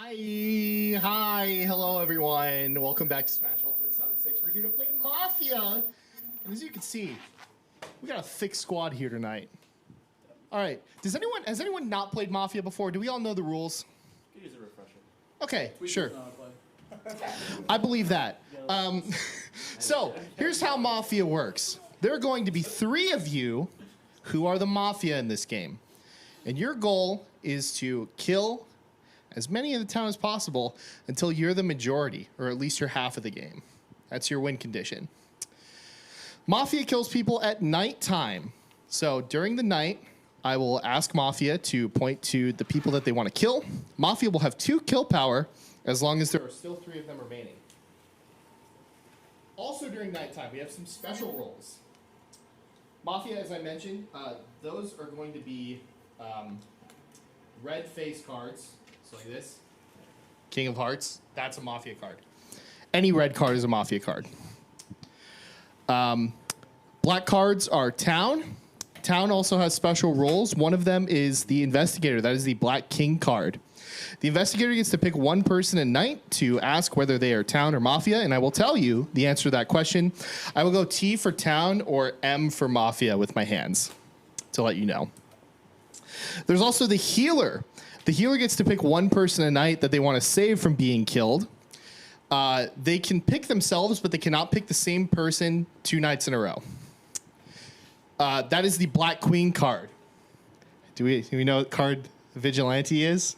Hi, hello everyone. Welcome back to Smash Ultimate Summit 6. We're here to play Mafia. And as you can see, we got a thick squad here tonight. All right, has anyone not played Mafia before? Do we all know the rules? Could use a refresher. Okay, sure. I believe that. So, here's how Mafia works. There are going to be 3 of you who are the Mafia in this game. And your goal is to kill as many of the town as possible until you're the majority, or at least you're half of the game. That's your win condition. Mafia kills people at nighttime. So during the night, I will ask Mafia to point to the people that they want to kill. Mafia will have 2 kill power as long as there are still 3 of them remaining. Also during nighttime, we have some special roles. Mafia, as I mentioned, those are going to be red face cards. So like this. King of Hearts, that's a Mafia card. Any red card is a Mafia card. Black cards are Town. Town also has special roles. One of them is the Investigator. That is the Black King card. The Investigator gets to pick one person at night to ask whether they are Town or Mafia, and I will tell you the answer to that question. I will go T for Town or M for Mafia with my hands to let you know. There's also the Healer. The Healer gets to pick one person a night that they want to save from being killed. They can pick themselves, but they cannot pick the same person 2 nights in a row. That is the Black Queen card. Do we know what card Vigilante is?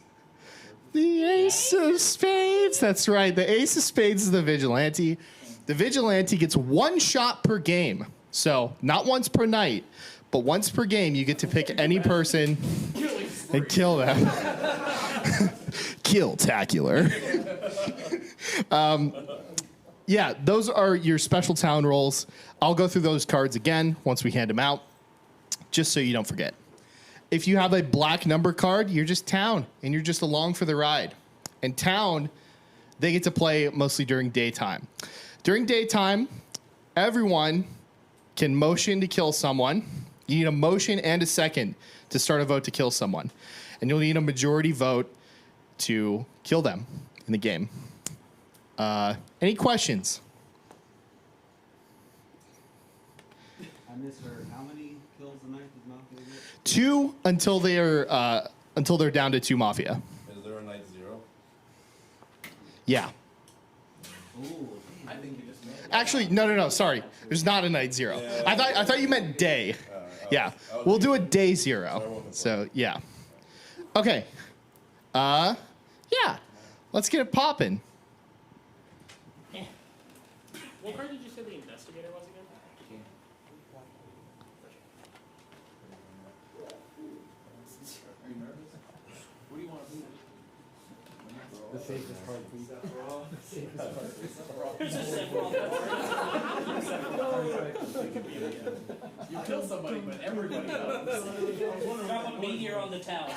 The Ace of Spades. That's right. The Ace of Spades is the Vigilante. The Vigilante gets 1 shot per game. So not once per night, but once per game, you get to pick any person and kill them. Kill-tacular. Yeah, those are your special town roles. I'll go through those cards again once we hand them out, just so you don't forget. If you have a black number card, you're just Town, and you're just along for the ride. And Town, they get to play mostly during daytime. During daytime, everyone can motion to kill someone. You need a motion and a second to start a vote to kill someone. And you'll need a majority vote to kill them in the game. Any questions? I misheard. How many kills a night does Mafia get? 2 until they're down to 2 Mafia. Is there a night 0? Yeah. Ooh. I think you just made it. Actually, no. Sorry, there's not a night 0. Yeah. I thought you meant day. Yeah, we'll do a day 0. So yeah. Okay. Yeah. Let's get it popping. What card did you say the Investigator was again? Are you nervous? What do you want to do? The safest part, please. You kill somebody, but everybody knows. Me here on the town.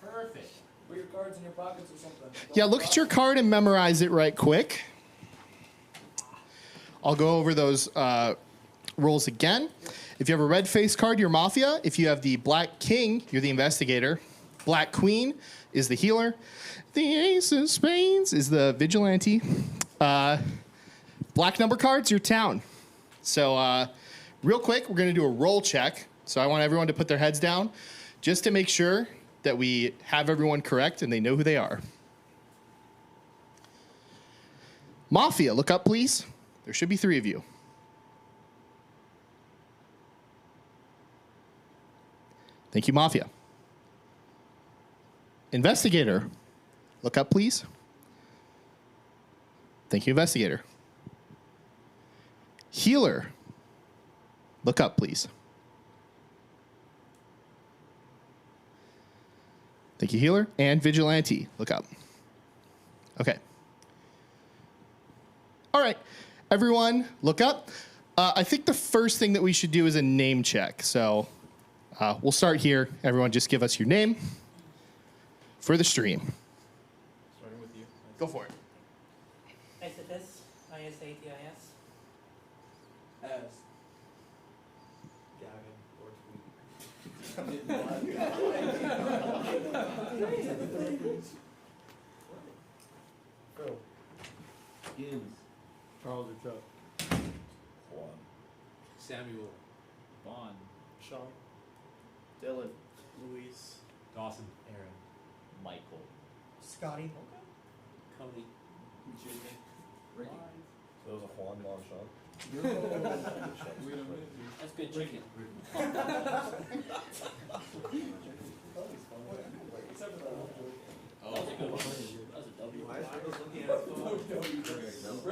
Perfect. Put your cards in your pockets or something. Yeah, look at your card and memorize it right quick. I'll go over those rules again. If you have a red face card, you're Mafia. If you have the Black King, you're the Investigator. Black Queen is the Healer. The Ace of Spades is the Vigilante. Black number cards, you're Town. So real quick, we're going to do a roll check. So I want everyone to put their heads down just to make sure that we have everyone correct and they know who they are. Mafia, look up, please. There should be 3 of you. Thank you, Mafia. Investigator, look up, please. Thank you, Investigator. Healer, look up, please. Thank you, Healer. And Vigilante, look up. Okay. All right, everyone, look up. I think the first thing that we should do is a name check. So we'll start here. Everyone just give us your name for the stream. Starting with you. Go for it. Isatis, ISATIS. As. Gavin or Tweet. Phil. Gibbs. Charles or Chuck? Juan. Samuel. Bond. Sean. Dylan. Luis. Dawson. Aaron. Michael. Scotty. Cody. Ricky. So it was a Juan Long Sean. That's good chicken. Oh, That was a good one. That was a W. Why is Riddles looking at his phone?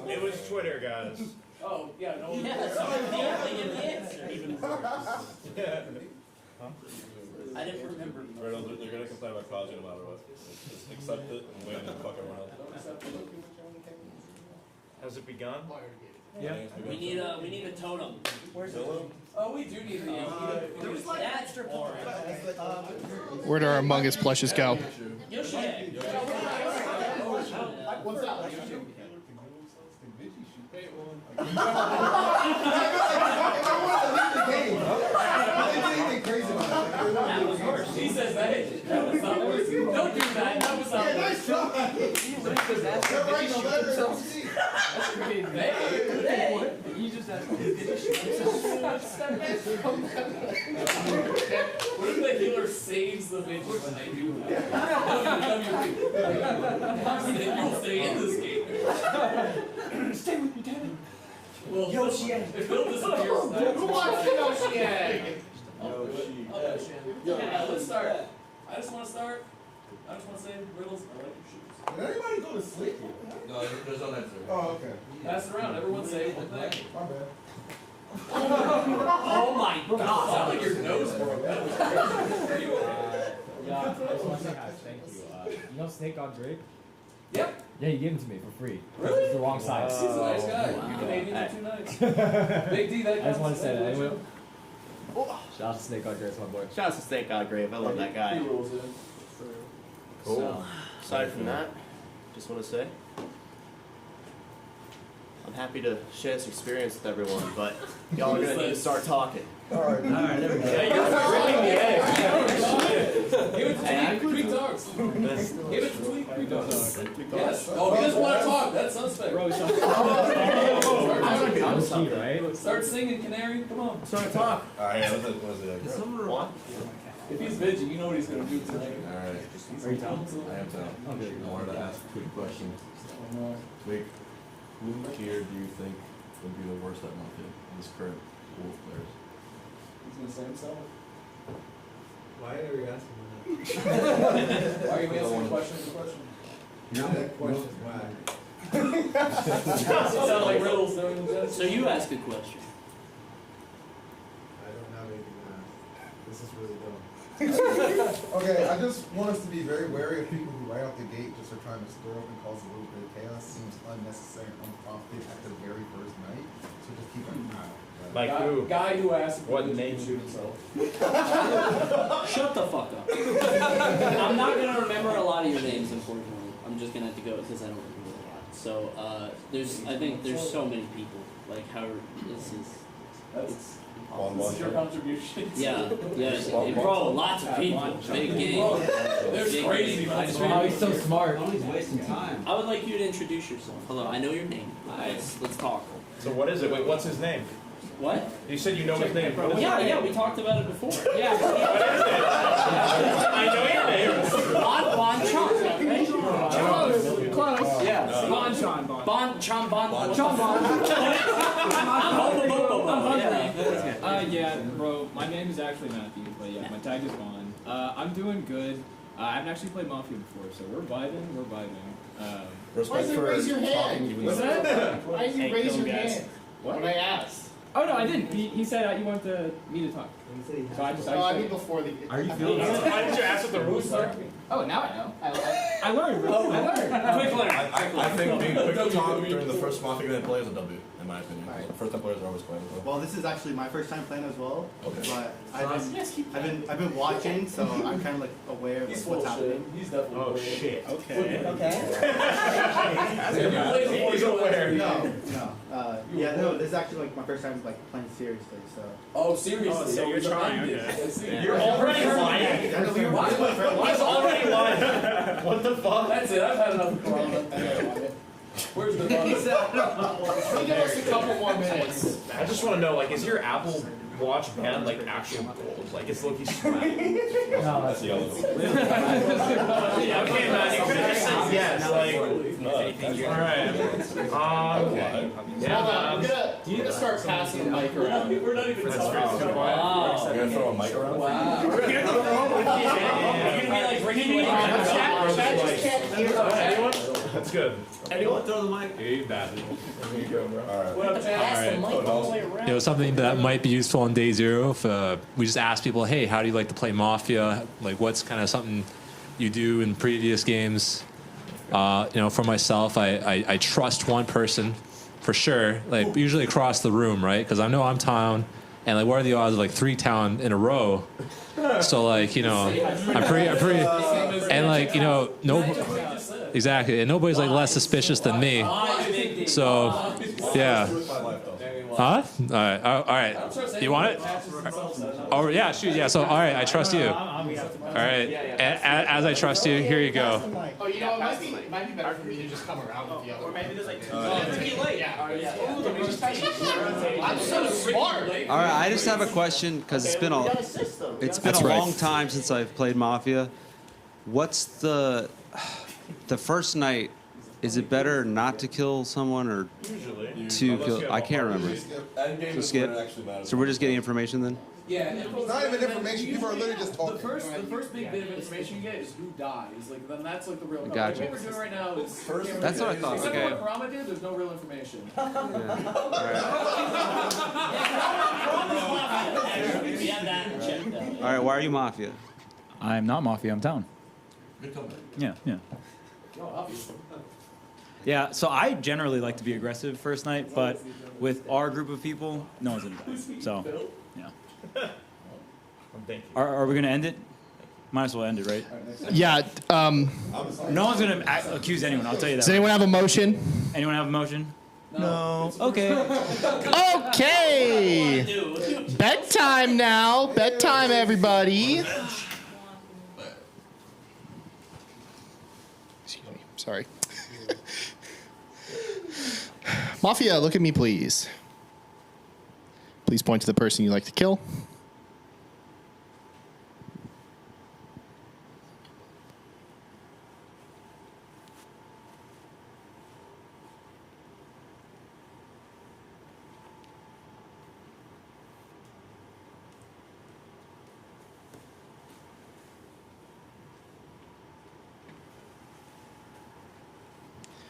It was Twitter, guys. Oh, yeah, no. Yes, yeah, give the answer. Even worse. I didn't remember. Reynolds, they're gonna complain about Crosby no matter what. Just accept it and win and fuck everyone else. Has it begun? Yeah. We need a totem. Oh, we do need That's boring. Where do our Among Us plushes go? Yoshi egg. What's that? That was worse. He says that was not worse. Don't do that. That was not worse. You just asked What if the healer saves the midget when they do that? You'll stay in this game. Stay with me, damn it. Well, Yoshi egg. If Bill disappears, Who wants the Yoshi egg? Yeah, let's start. I just want to start. I just want to say, Riddles, I like your shoes. Did anybody go to sleep? No, there's no answer. Oh, okay. Pass it around. Everyone say one thing. My bad. Oh my God, sound like your nose broke. That was crazy. Are you okay? Yeah, I just want to say hi. Thank you. You know Snake on Drake? Yep. Yeah, you gave them to me for free. Really? It's the wrong size. He's a nice guy. Wow. You Canadian are too nice. I Big D, that just want to say that. counts. Anyway. Shout out to Snake on Drake, my boy. Shout out to Snake Grave. I love that guy. He rules it. So, aside from that, just want to say, I'm happy to share this experience with everyone, but y'all are gonna need to start talking. Alright. Yeah, you're breaking the egg. Give it to Tweet. Tweet talks. Give it to Tweet. Tweet talks. Yes. Oh, he doesn't want to talk. That's suspect. Bro, I'm key, right? Start singing, Canary. Come on. Start to talk. Alright, yeah, what's it? One. If he's Vigi, you know what he's going to do tonight. Alright. Are you down? I am down. I wanted to ask a quick question. Like, who here do you think would be the worst at Mafia in this current pool of players? He's going to say himself. Why are you asking me Why are you answering question as a question? that? That question's whack. You sound like Riddles doing the judge. So you ask a question. I don't have anything to ask. This is really dumb. Okay, I just want us to be very wary of people who right out the gate just are trying to stir up and cause a little bit of chaos. Seems unnecessary and unprompted at the very first night. So just keep an eye out. Like who? Guy who asked What if he name? could shoot himself. Shut the fuck up. I'm not gonna remember a lot of your names, unfortunately. I'm just gonna have to go because I don't remember a lot. So I think there's so many people. Like how this is. That's One, this is your contribution. Yeah, bro, lots of people. Big game. There's Big crazy game. people. Oh, he's so smart. He's wasting time. I would like you to introduce yourself. Hello, I know your name. Let's talk. So what is it? Wait, what's his name? What? You said you know his name. What is it? Yeah, we talked about it before. Yeah. I know your name. Bon Chon, right? Close. Yeah. Bon Sean. Bon Chon. Bon. Yeah, bro. My name is actually Matthew, but yeah, my tag is Bon. I'm doing good. I haven't actually played Mafia before, so we're vibing. Respect you for raise your talking hand? even What's though. that? Why did you Hey, raise kill your guys. hand? What I asked. Oh no, I didn't. He said he wanted me to talk. So I just. Oh, I mean before the. Are you feeling? Why did you ask what the rules are? Oh, now I know. I learned. Bro. I learned. Quick learn. I think being quick to talk during the first Mafia game they play is a W. And my opinion. First time players are always playing. So. Well, this is actually my first time playing as well. Okay. But I've been watching, so I'm kind of like aware of like, what's happening. He's definitely. Oh shit. Okay. He's aware. No. Yeah, no. This is actually like my first time like playing seriously. So. Oh, seriously? Oh, so you're trying, okay. You're already lying. Why He's already lying. What the fuck? That's it. I've had enough of Corona. Where's the button? Give us a couple more minutes. I just want to know, like, is your Apple Watch band like actual gold? Like, it's Loki smack. No, that's yellow. Okay, man, you could have just said yes. Like, all right. You need to start passing the mic around. We're not even talking. Wow. You're gonna throw a mic around? Wow. You're gonna be like Ricky Anyone? That's good. Anyone throw the mic? You bastard. There you go, bro. All right. What up, Chad? Pass the mic all the way around. You know, something that might be useful on day zero. If we just ask people, hey, how do you like to play Mafia? Like, what's kind of something you do in previous games? You know, for myself, I trust one person for sure. Like, usually across the room, right? Because I know I'm town, and like, what are the odds of like 3 town in a row? So like, you know, I'm pretty, and like, you know, exactly, and nobody's like less suspicious than me. So, yeah. Huh? All right. You want it? Oh yeah, shoot, yeah. So all right, I trust you. All right, as I trust you, here you go. Oh, you know, it might be better for me to just come around with the other. Or maybe there's like I'm so smart. All right, I just have a question because it's been a long time since I've played Mafia. What's the first night? Is it better not to kill someone or to kill? I can't remember. So skip. So we're just getting information then. Yeah, It's not even information. People are literally just talking. The first big bit of information you get is who dies. Like then that's like the real. Gotcha. What we're doing right now is That's what I thought. Except Okay. for what Karama did, there's no real information. We have that checked out. All right. Why are you Mafia? I'm not Mafia, I'm Town. Good comeback. Yeah. No, obviously. Yeah, so I generally like to be aggressive first night, but with our group of people, no one's gonna die. So, yeah. Are we gonna end it? Might as well end it, right? Yeah. No one's gonna accuse anyone, I'll tell you that. Does anyone have a motion? Anyone have a motion? No. Okay. Okay. Bedtime now. Bedtime, everybody. Excuse me. Sorry. Mafia, look at me, please. Please point to the person you like to kill.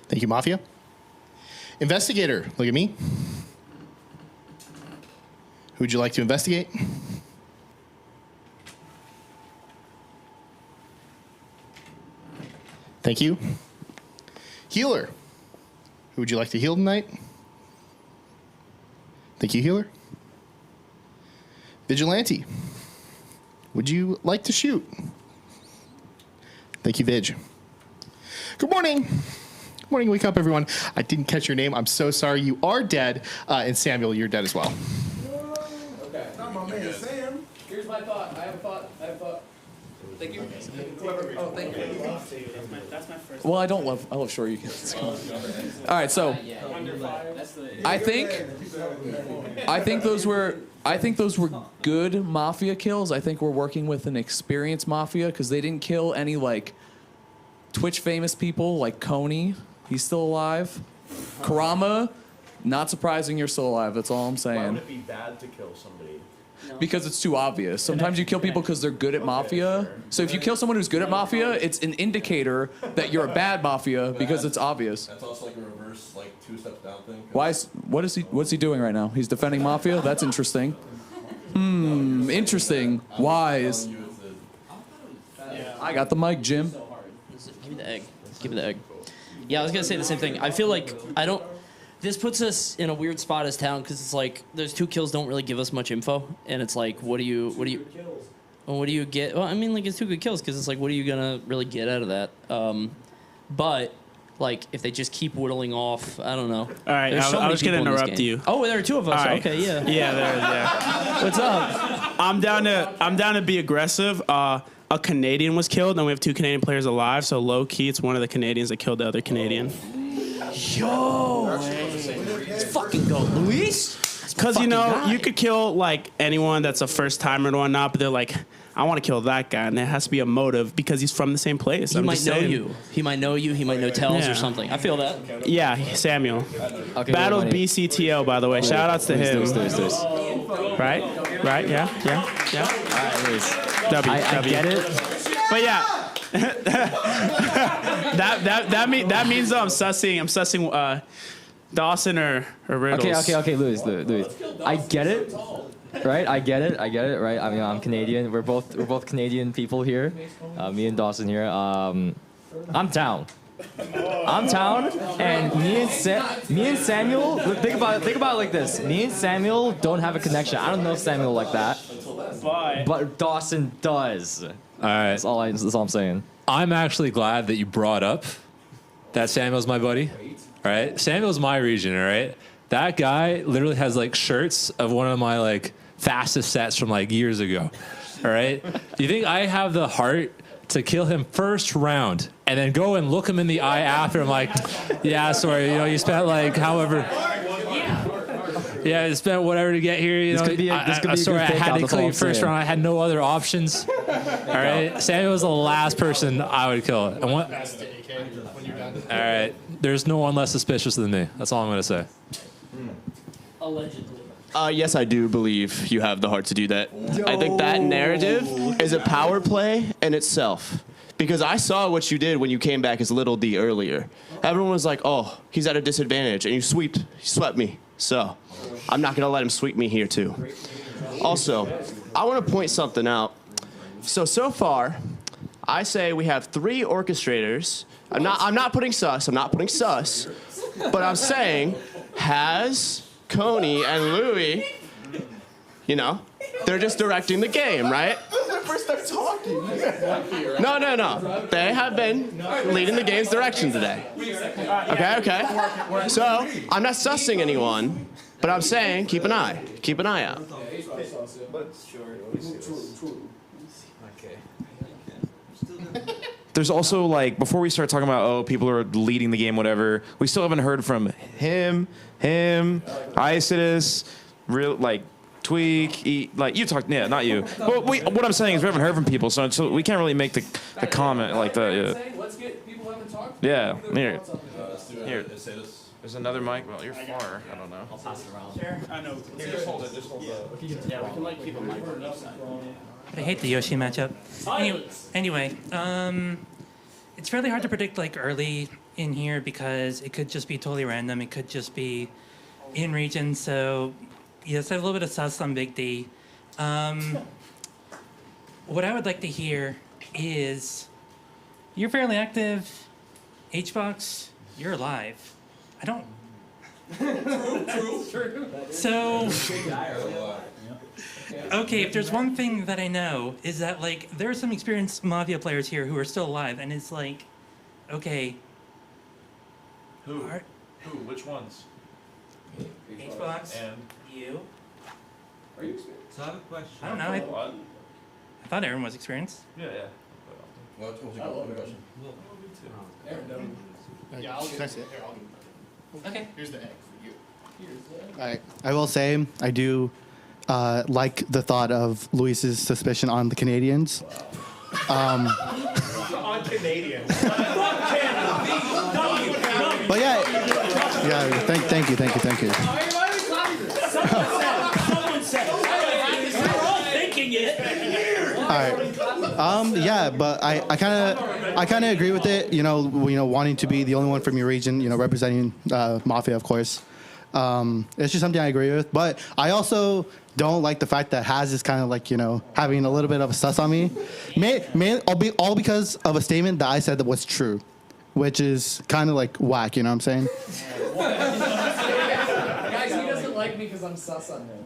Thank you, Mafia. Investigator, look at me. Who would you like to investigate? Thank you. Healer, who would you like to heal tonight? Thank you, Healer. Vigilante, would you like to shoot? Thank you, Vig. Good morning. Good morning, wake up, everyone. I didn't catch your name. I'm so sorry. You are dead. And Samuel, you're dead as well. Okay. Not my man Sam. Here's my thought. I have a thought. Thank you. Whoever. Oh, thank you. That's my first. Well, I love short you All right, so I think those were good Mafia kills. I think we're working with an experienced Mafia because they didn't kill any like Twitch famous people like Coney. He's still alive. Karama, not surprising you're still alive. That's all I'm saying. Why would it be bad to kill somebody? Because it's too obvious. Sometimes you kill people because they're good at Mafia. So if you kill someone who's good at Mafia, it's an indicator that you're a bad Mafia because it's obvious. That's also like a reverse, like 2 steps down thing. What's he doing right now? He's defending Mafia? That's interesting. Interesting. Wise. I got the mic, Jim. Give me the egg. Give me the egg. Yeah, I was gonna say the same thing. I feel like This puts us in a weird spot as town because it's like those 2 kills don't really give us much info, and it's like, what do you get? Well, I mean, like it's 2 good kills because it's like, what are you gonna really get out of that? But like, if they just keep whittling off, I don't know. All right, I was gonna interrupt you. Oh, there are 2 of us. Right. Okay, yeah. Yeah, there. What's up? I'm down to be aggressive. A Canadian was killed, and we have 2 Canadian players alive. So low key, it's one of the Canadians that killed the other Canadian. Yo, let's fucking go, Luis. Because you could kill like anyone that's a first timer and whatnot, but they're like, I want to kill that guy, and there has to be a motive because he's from the same place. He might know you. He might know you. He might know Tells or something. I feel that. Yeah, Samuel. Okay, Battle BCTO, by the way. Shout outs to him. Right? Yeah. Alright, Luis. I get it. But yeah. that means though I'm sussing Dawson or Riddles. Okay, Luis. I get it. Right, I get it. Right, I mean, I'm Canadian. We're both Canadian people here. Me and Dawson here. I'm Town. And me and Samuel. Think about it like this. Me and Samuel don't have a connection. I don't know Samuel like that, but Dawson does. All right. That's all I'm saying. I'm actually glad that you brought up that Samuel's my buddy. All right, Samuel's my region. All right, that guy literally has like shirts of one of my like fastest sets from like years ago. All right, do you think I have the heart to kill him first round and then go and look him in the eye after? I'm like, yeah, sorry, you spent like however. Yeah, I spent whatever to get here. This could be a sorry, I good had to fake-out, kill you that's all I'm first saying. round. I had no other options. All right, Samuel was the last person I would kill. And what? All right, there's no one less suspicious than me. That's all I'm gonna say. Allegedly. Yes, I do believe you have the heart to do that. I think that narrative is a power play in itself. Because I saw what you did when you came back as Little D earlier. Everyone was like, oh, he's at a disadvantage, and you swept me. So I'm not going to let him sweep me here, too. Also, I want to point something out. So far, I say we have 3 orchestrators. I'm not putting sus, but I'm saying Has, Coney, and Louie, they're just directing the game, right? First start talking. No. They have been leading the game's direction today. Okay. So I'm not sussing anyone, but I'm saying keep an eye out. There's also, like, before we start talking about, people are leading the game, whatever, we still haven't heard from him, Isidus, Tweak, you talked, yeah, not you. But what I'm saying is we haven't heard from people, so we can't really make the comment like that. Yeah. Let's get people haven't talked. Yeah, here. There's another mic. Well, you're far. I don't know. I'll pass it around. Sure. I know. Here, just hold it. Yeah, we can keep a mic on each side. I hate the Yoshi matchup. Anyway, it's fairly hard to predict early in here because it could just be totally random. It could just be in region. So yes, I have a little bit of sus on Big D. What I would like to hear is you're fairly active. HBox, you're alive. I don't. True. So. Okay, if there's one thing that I know is that there are some experienced Mafia players here who are still alive, and it's okay. Who? Which ones? Xbox. And You. Are you experienced? So I have a question. I don't know. I thought Aaron was experienced. Yeah. Well, question. Yeah, I'll Can I say it? Okay. Here's the egg for you. All right. I will say I do like the thought of Luis's suspicion on the Canadians. On Canadians. But yeah, thank you. Someone said it. We're all thinking it. All right. Yeah, but I kind of agree with it. Wanting to be the only one from your region. Representing Mafia, of course. It's just something I agree with. But I also don't like the fact that Haz is kind of having a little bit of a sus on me. All because of a statement that I said that was true, which is kind of whack. You know what I'm saying? because I'm sus on him.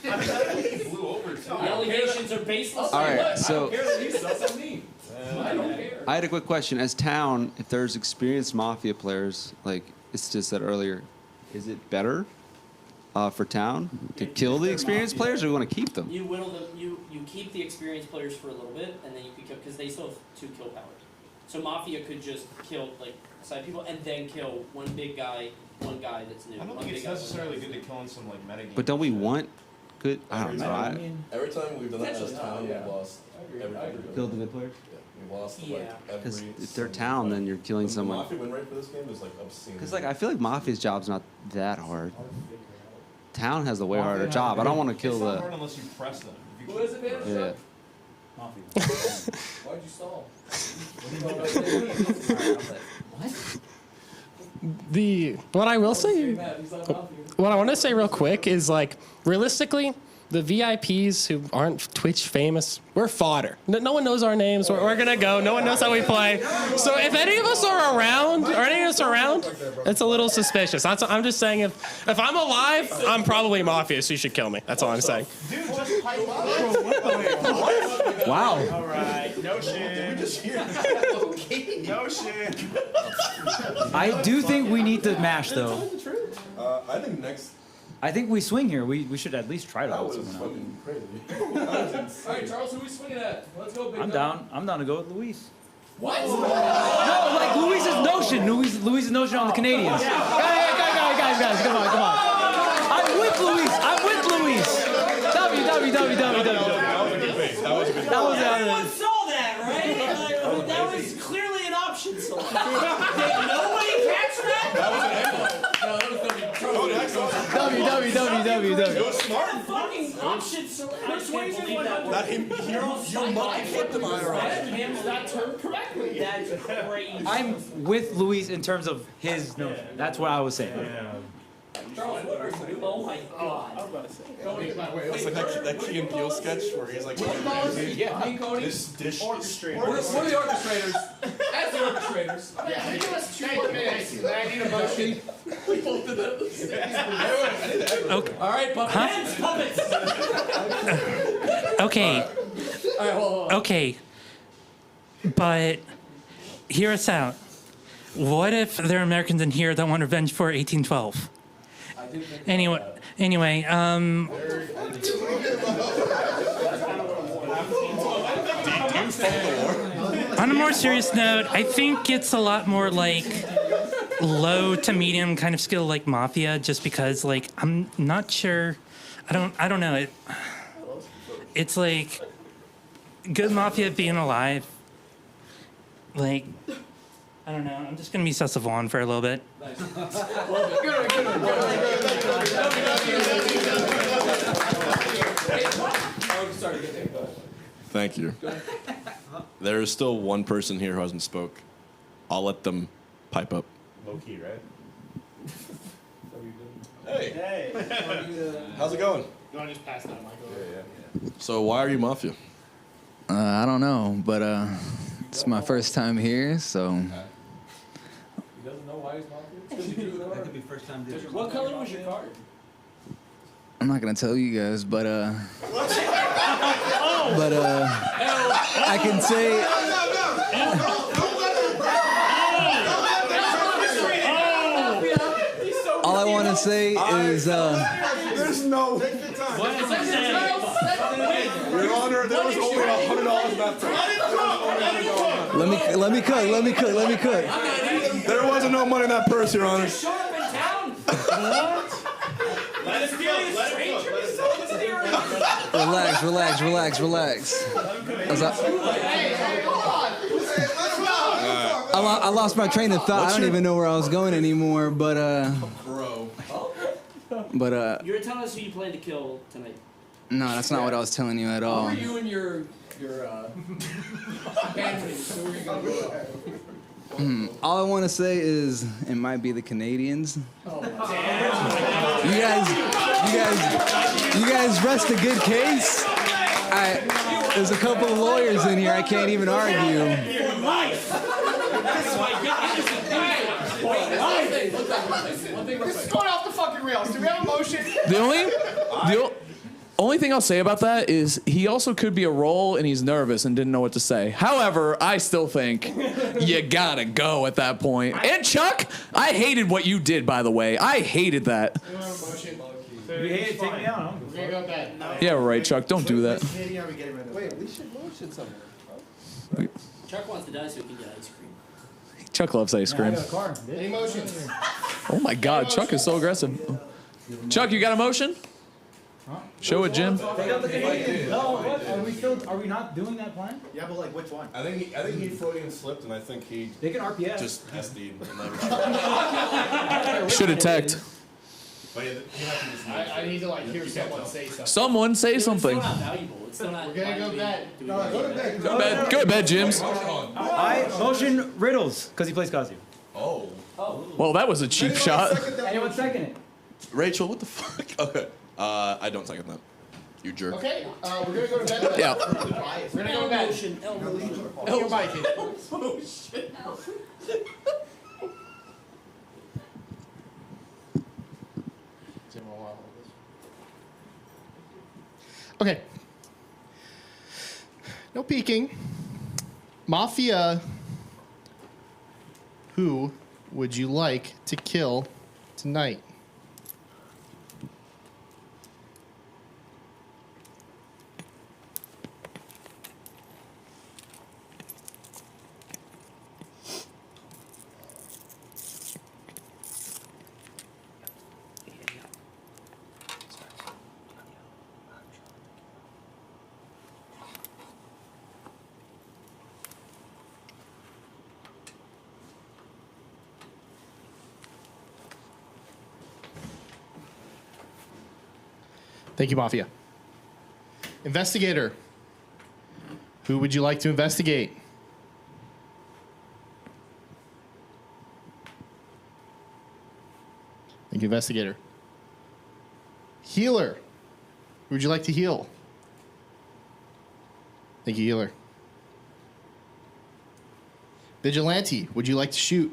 The allegations are baseless. All right, I so don't care that he's sus on me. I don't care. I had a quick question. As town, if there's experienced Mafia players, like it's just said earlier, is it better for town to kill the experienced players, or we want to keep them? You whittle them. You keep the experienced players for a little bit, and then you could kill because they still have 2 kill powers. So Mafia could just kill like side people and then kill one big guy, one guy that's new. I don't one think it's big guy, necessarily good to kill in some like metagame. But don't we want good? I don't Every know. time, every time we've done that as Potentially town, not, we've lost every Killed the good players? Yeah, we've lost Yeah. like every. Because if they're town, then you're killing the someone. Mafia win rate for this game is like obscene. Because like I feel like Mafia's job's not that hard. Town has the way harder job. I don't want to kill It's not the. hard unless you press them. If you Who has advantage? Yeah. Why'd you stall? What I will say, what I want to say real quick is like, realistically, the VIPs who aren't Twitch famous, we're fodder. No one knows our names. We're gonna go. No one knows how we play. So if any of us are around, it's a little suspicious. I'm just saying, if I'm alive, I'm probably Mafia, so you should kill me. That's all I'm saying. Wow. All right, no shit. We just hear no shit. I do think we need to mash though. I think next. I think we swing here. We should at least try to That hold was someone out. fucking crazy. All right, Charles, who we swinging at? Let's go, big I'm dog. down. I'm down to go with Luis. What? No, like Luis's notion. Luis's notion on the Canadians. Guys, come on. I'm with Luis. W. Everyone saw that, right? Like, that was clearly an option. So did nobody catch that? That was an angle. No, that was W. It was smart. Fucking option. So Which way is it? That him, you monkey flipped him out Handles that term correctly. That's crazy. I'm with Luis in terms of his notion. That's what I was saying. Charles, what are you? Oh my god. It's like that Key and Peele sketch where he's like, Yeah, me, Cody. this dish. We're the orchestrators. As the orchestrators. Yeah, give us 2 minutes. I need a motion. We both did that. Okay. All right, puppets. Hands, puppets. Okay. All right, hold on. Okay. But hear us out. What if there are Americans in here that want revenge for 1812? Anyway, on a more serious note, I think it's a lot more like low to medium kind of skill like Mafia, just because like I'm not sure. I don't know. It's like good Mafia being alive. Like I don't know. I'm just gonna be sus of Vaughn for a little bit. Thank you. There is still one person here who hasn't spoke. I'll let them pipe up. Low key, right? Hey. How's it going? You want to just pass that mic over? Yeah. So why are you Mafia? I don't know, but it's my first time here, so. He doesn't know why he's Mafia? That could be first time. What color was your card? I'm not gonna tell you guys, but I can say. All I want to say is. There's no. Your Honor, there was only $100 that purse. Let me cook. There wasn't no money in that purse, Your Honor. Relax. I lost my train of thought. I don't even know where I was going anymore, but You're telling us who you plan to kill tonight. no, that's not what I was telling you at How all. are you and your bandmates? Who are you gonna go with? All I want to say is it might be the Canadians. You guys rest a good case. There's a couple of lawyers in here. I can't even argue. This is going off the fucking rails. Do we have a motion? The only thing I'll say about that is he also could be a role and he's nervous and didn't know what to say. However, I still think you gotta go at that point. And Chuck, I hated what you did, by the way. I hated that. You hate it, take me out. We're gonna go back. Yeah, right, Chuck. Don't do that. Wait, we should motion somewhere. Chuck wants to die so he can get ice cream. Chuck loves ice cream. Any motions? Oh my God, Chuck is so aggressive. Chuck, you got a motion? Show it, Jim. No, what? Are we not doing that plan? Yeah, but like which one? I think he Freudian slipped, and I think he. They can RPS. Just SD'd. Should have teched. I need to like hear someone say something. Someone say something. It's still not valuable. It's still not. We're gonna go bed. Go to bed. Go to bed. Go to bed, Jims. I motion Riddles because he plays Kazu. Oh. Well, that was a cheap shot. Anyone second it? Rachel, what the fuck? Okay. I don't second that. You jerk. Okay, we're gonna go to bed. Yeah. We're gonna go to bed. Your bike. Okay. No peeking. Mafia. Who would you like to kill tonight? Thank you, Mafia. Investigator. Who would you like to investigate? Thank you, Investigator. Healer. Who would you like to heal? Thank you, Healer. Vigilante. Would you like to shoot?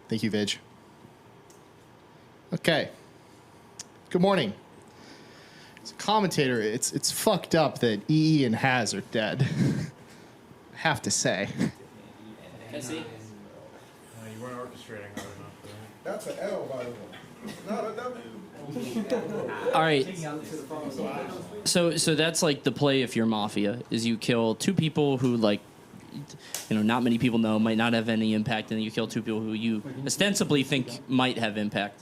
Thank you, Vig. Okay. Good morning. As a commentator, it's fucked up that EE and Haz are dead. I have to say. Jesse? You weren't orchestrating hard enough for that. That's an L, by the way. No, that All right. So that's like the play if you're Mafia, is you kill two people who like, not many people know, might not have any impact, and then you kill two people who you ostensibly think might have impact.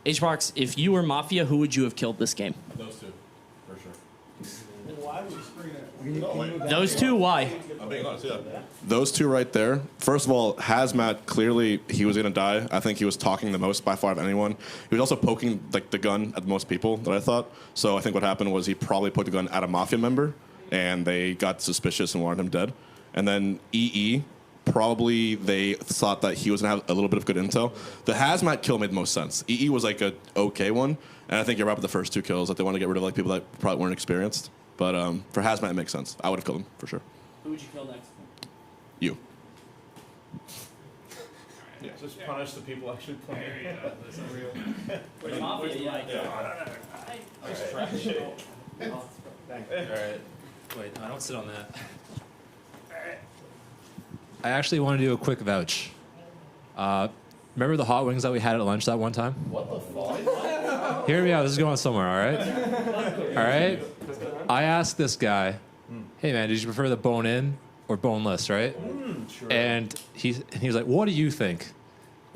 HBox, if you were Mafia, who would you have killed this game? Those two, for sure. Why would you screen it? Those two, why? I'm being honest, yeah. Those two right there. First of all, Hazmat, clearly he was going to die. I think he was talking the most by far of anyone. He was also poking like the gun at most people that I thought. So I think what happened was he probably poked the gun at a Mafia member, and they got suspicious and wanted him dead. And then EE, probably they thought that he was going to have a little bit of good intel. The Hazmat kill made the most sense. EE was like a okay one, and I think you're right with the first two kills. Like they want to get rid of like people that probably weren't experienced. But for Hazmat, it makes sense. I would have killed him for sure. Who would you kill next? You. Yeah, just punish the people actually playing. That's not real. With Mafia, yeah. Nice trash. All right. Wait, I don't sit on that. I actually want to do a quick vouch. Remember the hot wings that we had at lunch that one time? What the fuck? Hear me out. This is going somewhere, all right? All right? I asked this guy, hey, man, did you prefer the bone-in or boneless, right? Sure. And he was like, what do you think?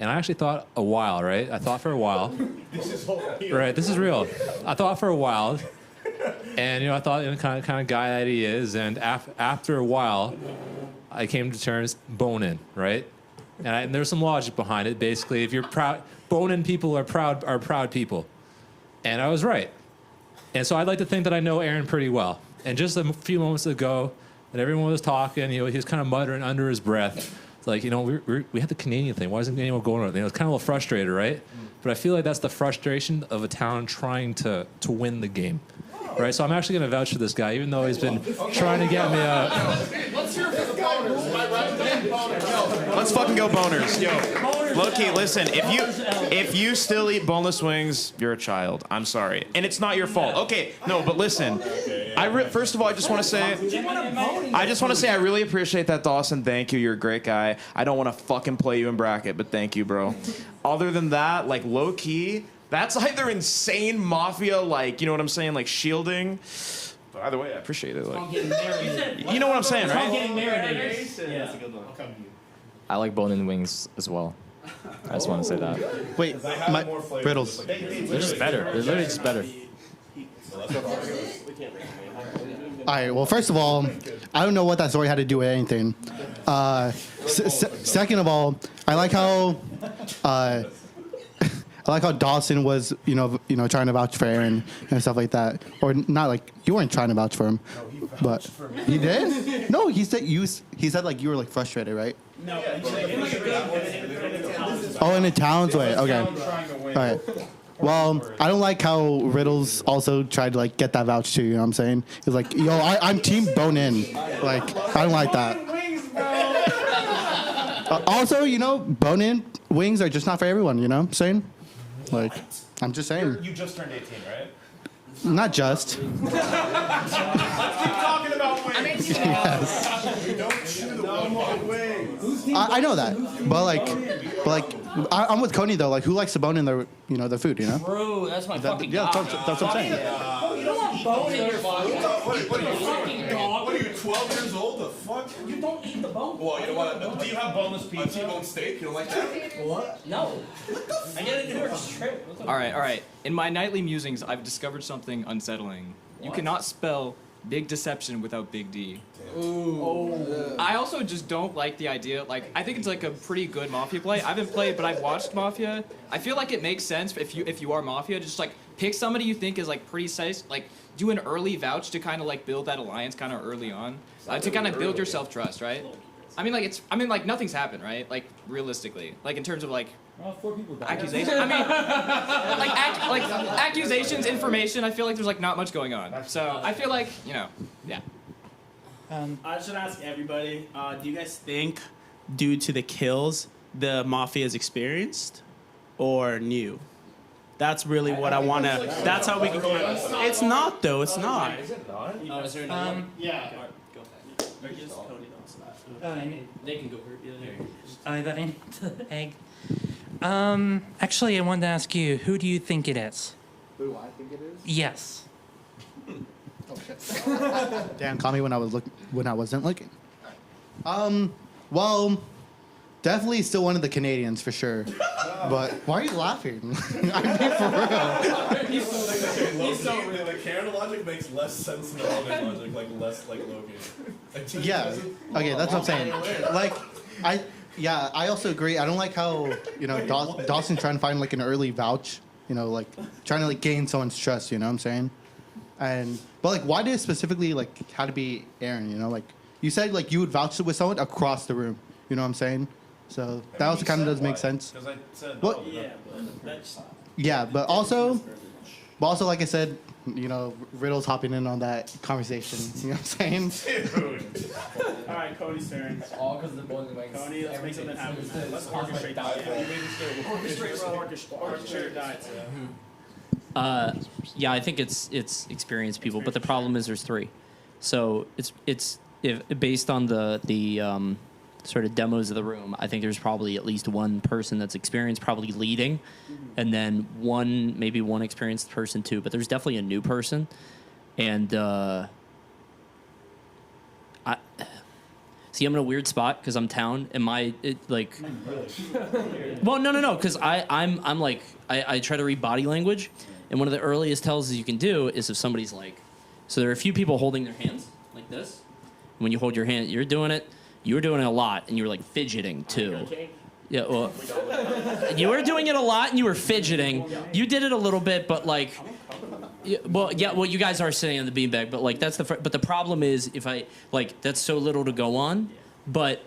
And I actually thought a while, right? I thought for a while. This is whole real. Right, this is real. I thought for a while. And, I thought the kind of guy that he is. And after a while, I came to terms bone-in, right? And there's some logic behind it. Basically, if you're proud, bone-in people are proud people. And I was right. And so I'd like to think that I know Aaron pretty well. And just a few moments ago, when everyone was talking, he was kind of muttering under his breath. It's like, we had the Canadian thing. Why isn't anyone going on? It was kind of a little frustrated, right? But I feel like that's the frustration of a town trying to win the game. Right, so I'm actually going to vouch for this guy, even though he's been trying to get me Let's hear it for the boners. Let's fucking go boners. Yo, Loki, listen, if you still eat boneless wings, you're a child. I'm sorry. And it's not your fault. Okay, no, but listen. First of all, I just want to say I really appreciate that, Dawson. Thank you. You're a great guy. I don't want to fucking play you in bracket, but thank you, bro. Other than that, like low key, that's either insane Mafia, like, you know what I'm saying, like shielding. But either way, I appreciate it. Like, you know what I'm saying, right? I like bone-in wings as well. I just want to say that. Wait, Riddles. They're just better. They're literally just better. All right. Well, first of all, I don't know what that story had to do with anything. Second of all, I like how Dawson was, trying to vouch for Aaron and stuff like that, or not like you weren't trying to vouch for him, but he did. No, he said like you were like frustrated, right? No. Oh, in the Towns way. Okay. All right. Well, I don't like how Riddles also tried to like get that vouch too. You know what I'm saying? He's like, yo, I'm team bone in. Like, I don't like that. Also, bone in wings are just not for everyone. You know what I'm saying? Like, I'm just saying. You just turned 18, right? Not just. Let's keep talking about wings. Yes. I know that, but I'm with Coney though. Like, who likes to bone in their food? Bro, that's my fucking yeah, dog. that's what I'm saying. You don't want bone in your food. What are you, 12 years old? The fuck? You don't eat the bone. Well, you know what? Do you have boneless pizza? T-bone steak? You don't like that? What? No. I get it in New York strip. All right. In my nightly musings, I've discovered something unsettling. You cannot spell big deception without big D. Ooh. I also just don't like the idea. Like, I think it's like a pretty good Mafia play. I haven't played, but I've watched Mafia. I feel like it makes sense if you are Mafia, just like pick somebody you think is like pretty safe. Like, do an early vouch to kind of like build that alliance kind of early on, to kind of build your self trust, right? I mean, like nothing's happened, right? Like realistically, like in terms of like. Well, 4 people died. Accusations. I mean, like accusations, information. I feel like there's like not much going on. So I feel like yeah. I should ask everybody. Do you guys think, due to the kills, the Mafia is experienced or new? That's really what I want to. That's how we can. It's not though. It's not. Is it not? Oh, is there another? Yeah. Go ahead. They can go first. I thought I need the egg. Actually, I wanted to ask you, who do you think it is? Who do I think it is? Yes. Oh shit! Damn, call me when I wasn't looking. Well, definitely still one of the Canadians for sure. But why are you laughing? I mean, for real. The Karen logic makes less sense than the Logan logic, like less like Logan. Yeah. Okay, that's what I'm saying. Like, I also agree. I don't like how Dawson trying to find like an early vouch. Like trying to like gain someone's trust. You know what I'm saying? But like, why did it specifically like had to be Aaron? Like you said, like you would vouch with someone across the room. You know what I'm saying? So that also kind of does make sense. Because I said well, no. but also, like I said, Riddle's hopping in on that conversation. You know what I'm saying? Dude. All right, Cody's turn. It's all because of the bone wings. Cody, let's make something happen. Let's orchestrate that. Orchestrate that. Yeah, I think it's experienced people, but the problem is there's 3. So it's based on the sort of demos of the room. I think there's probably at least one person that's experienced, probably leading, and then maybe one experienced person too. But there's definitely a new person, and I'm in a weird spot because I'm town. Well, no, because I'm like I try to read body language, and one of the earliest tells you can do is if somebody's like, so there are a few people holding their hands like this. When you hold your hand, you're doing it. You were doing it a lot, and you were like fidgeting too. Yeah, well, you were doing it a lot, and you were fidgeting. You did it a little bit, but like, well, you guys are sitting on the beanbag, but like that's but the problem is if I like that's so little to go on, but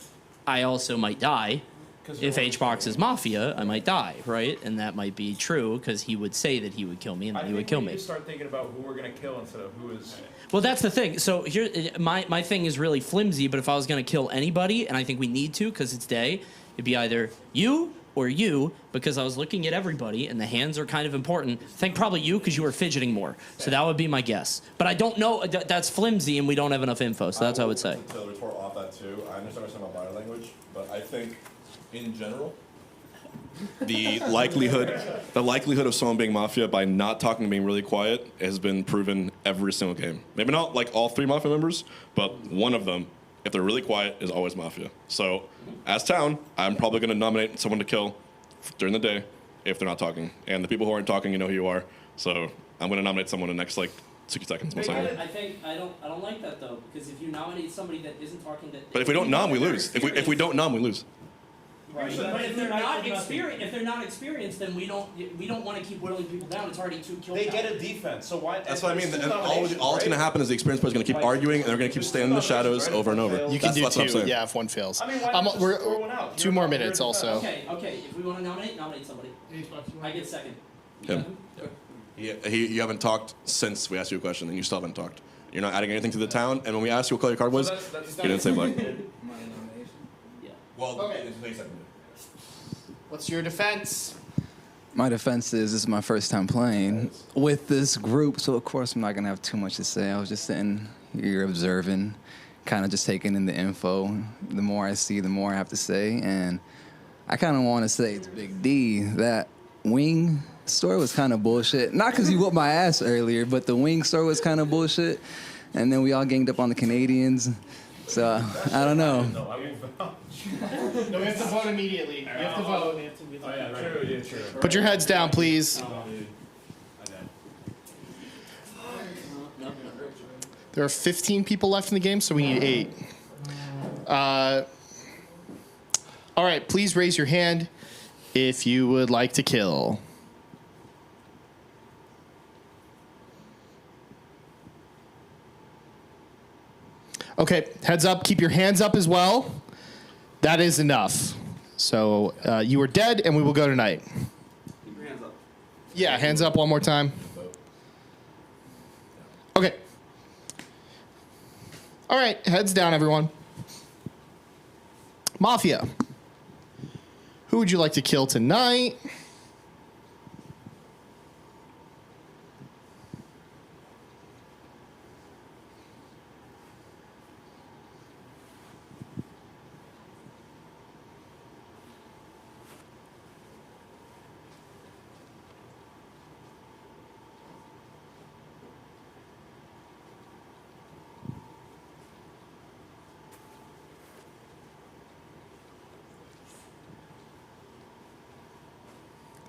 I also might die, if HBox is Mafia, I might die, right? And that might be true because he would say that he would kill me, and then he would kill we me. need to start thinking about who we're gonna kill instead of who is. Well, that's the thing. So here, my thing is really flimsy. But if I was gonna kill anybody, and I think we need to because it's day, it'd be either you or you, because I was looking at everybody, and the hands are kind of important. I think probably you because you were fidgeting more. So that would be my guess. But I don't know. That's flimsy, and we don't have enough info. So that's what I would say. To retort off that too, I understand about body language, but I think in general, the likelihood of someone being Mafia by not talking and being really quiet has been proven every single game. Maybe not like all 3 Mafia members, but one of them, if they're really quiet, is always Mafia. So, as town, I'm probably going to nominate someone to kill during the day if they're not talking. And the people who aren't talking, you know who you are. So, I'm going to nominate someone in the next like 60 seconds. Most likely. I don't like that though, because if you nominate somebody that isn't talking, But if we don't nom, we lose. If we don't nom, we lose. Right. But if they're not experienced, then we don't want to keep whittling people down. It's already 2 kills. They get a defense, so why? That's what I mean. And all it's going to happen is the experienced player is going to keep arguing, and they're going to keep standing in the shadows over and over. You can That's do what I'm 2, saying. yeah, if one fails. I mean, why We're 2 more minutes also. Okay. If we want to nominate somebody. I get second. Him. You haven't talked since we asked you a question, and you still haven't talked. You're not adding anything to the town, and when we asked you what color your card was, you didn't say black. Well, okay. What's your defense? My defense is this is my first time playing with this group, so of course I'm not gonna have too much to say. I was just sitting here observing, kind of just taking in the info. The more I see, the more I have to say, and I kind of want to say to Big D that wing story was kind of bullshit. Not because you whooped my ass earlier, but the wing story was kind of bullshit. And then we all ganged up on the Canadians. So I don't know. No, we have to vote immediately. You have to vote. Oh yeah, true. Put your heads down, please. There are 15 people left in the game, so we need 8. All right, please raise your hand if you would like to kill. Okay, heads up. Keep your hands up as well. That is enough. So you are dead, and we will go tonight. Keep your hands up. Yeah, hands up one more time. Okay. All right, heads down, everyone. Mafia. Who would you like to kill tonight?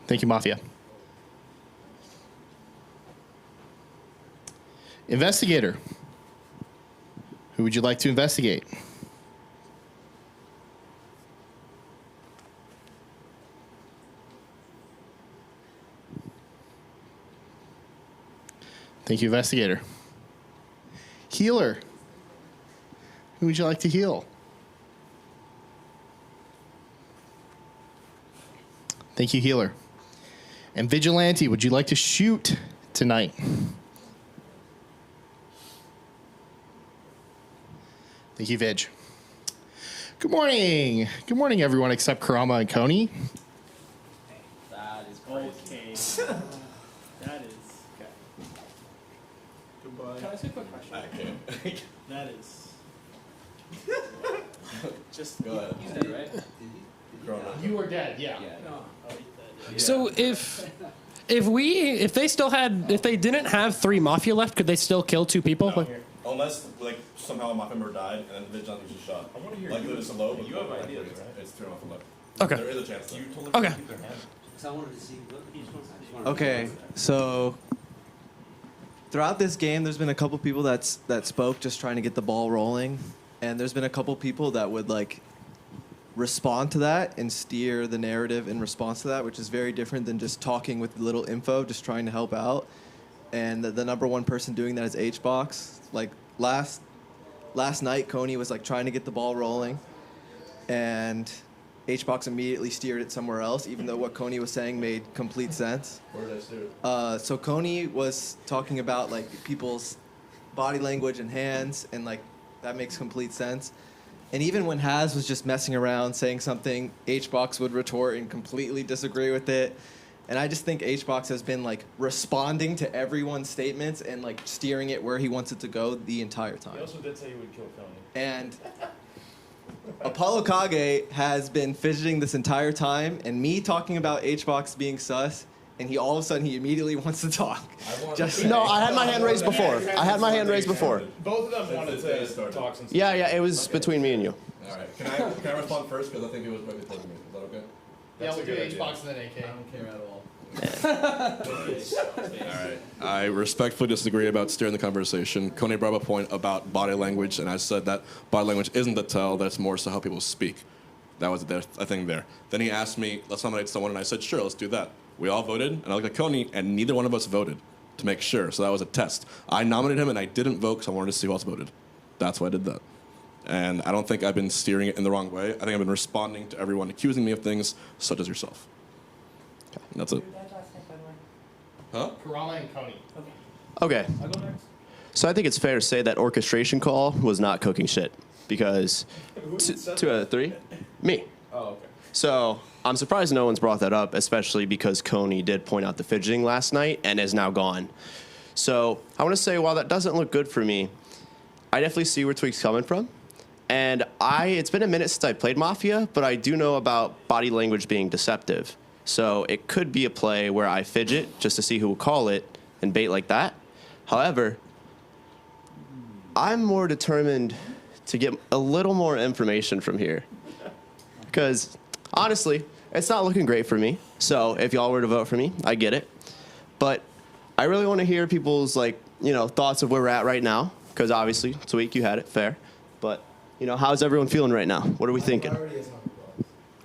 Thank you, Mafia. Investigator. Who would you like to investigate? Thank you, Investigator. Healer. Who would you like to heal? Thank you, Healer. And Vigilante, would you like to shoot tonight? Thank you, Vig. Good morning. Good morning, everyone except Karama and Coney. That is crazy. Okay. That is. Okay. Goodbye. Can I ask you a quick question? I can't. That is. Just go ahead. You said it, right? You are dead, yeah. So if they didn't have 3 Mafia left, could they still kill 2 people? No. Unless like somehow a Mafia member died and then the Vigilante was shot. I want to hear likelihood is low, but you have ideas, right? It's 3 Mafia left. Okay. There is a chance. You totally Okay. keep their hands. I wanted to see. Okay, so throughout this game, there's been a couple people that spoke just trying to get the ball rolling, and there's been a couple people that would like respond to that and steer the narrative in response to that, which is very different than just talking with little info, just trying to help out. And the number one person doing that is HBox. Like last night, Coney was like trying to get the ball rolling, and HBox immediately steered it somewhere else, even though what Coney was saying made complete sense. Where did I steer it? So Coney was talking about like people's body language and hands, and like that makes complete sense. And even when Haz was just messing around saying something, HBox would retort and completely disagree with it. And I just think HBox has been like responding to everyone's statements and like steering it where he wants it to go the entire time. He also did say he would kill Coney. And Apollo Kage has been fidgeting this entire time, and me talking about HBox being sus, and he all of a sudden he immediately wants to talk. No, I had my hand raised before. I had my hand raised before. Both of them wanted to talk since. Yeah, it was between me and you. All right. Can I respond first? Because I think it was right before me. Is that okay? Yeah, we'll do HBox and then AK. I don't care at all. All right. I respectfully disagree about steering the conversation. Coney brought up a point about body language, and I said that body language isn't the tell, that's more so how people speak. That was a thing there. Then he asked me, let's nominate someone, and I said, sure, let's do that. We all voted, and I looked at Coney, and neither one of us voted to make sure, so that was a test. I nominated him, and I didn't vote because I wanted to see who else voted. That's why I did that. And I don't think I've been steering it in the wrong way. I think I've been responding to everyone accusing me of things, such as yourself. And that's it. Huh? Karama and Coney. Okay. So I think it's fair to say that orchestration call was not cooking shit because 2 out of 3, me. Oh, okay. So I'm surprised no one's brought that up, especially because Coney did point out the fidgeting last night and is now gone. So I want to say, while that doesn't look good for me, I definitely see where Tweak's coming from. And it's been a minute since I played Mafia, but I do know about body language being deceptive. So it could be a play where I fidget just to see who will call it and bait like that. However, I'm more determined to get a little more information from here. Because honestly, it's not looking great for me. So if y'all were to vote for me, I get it. But I really want to hear people's thoughts of where we're at right now. Because obviously, Tweak, you had it, fair. But how's everyone feeling right now? What are we thinking?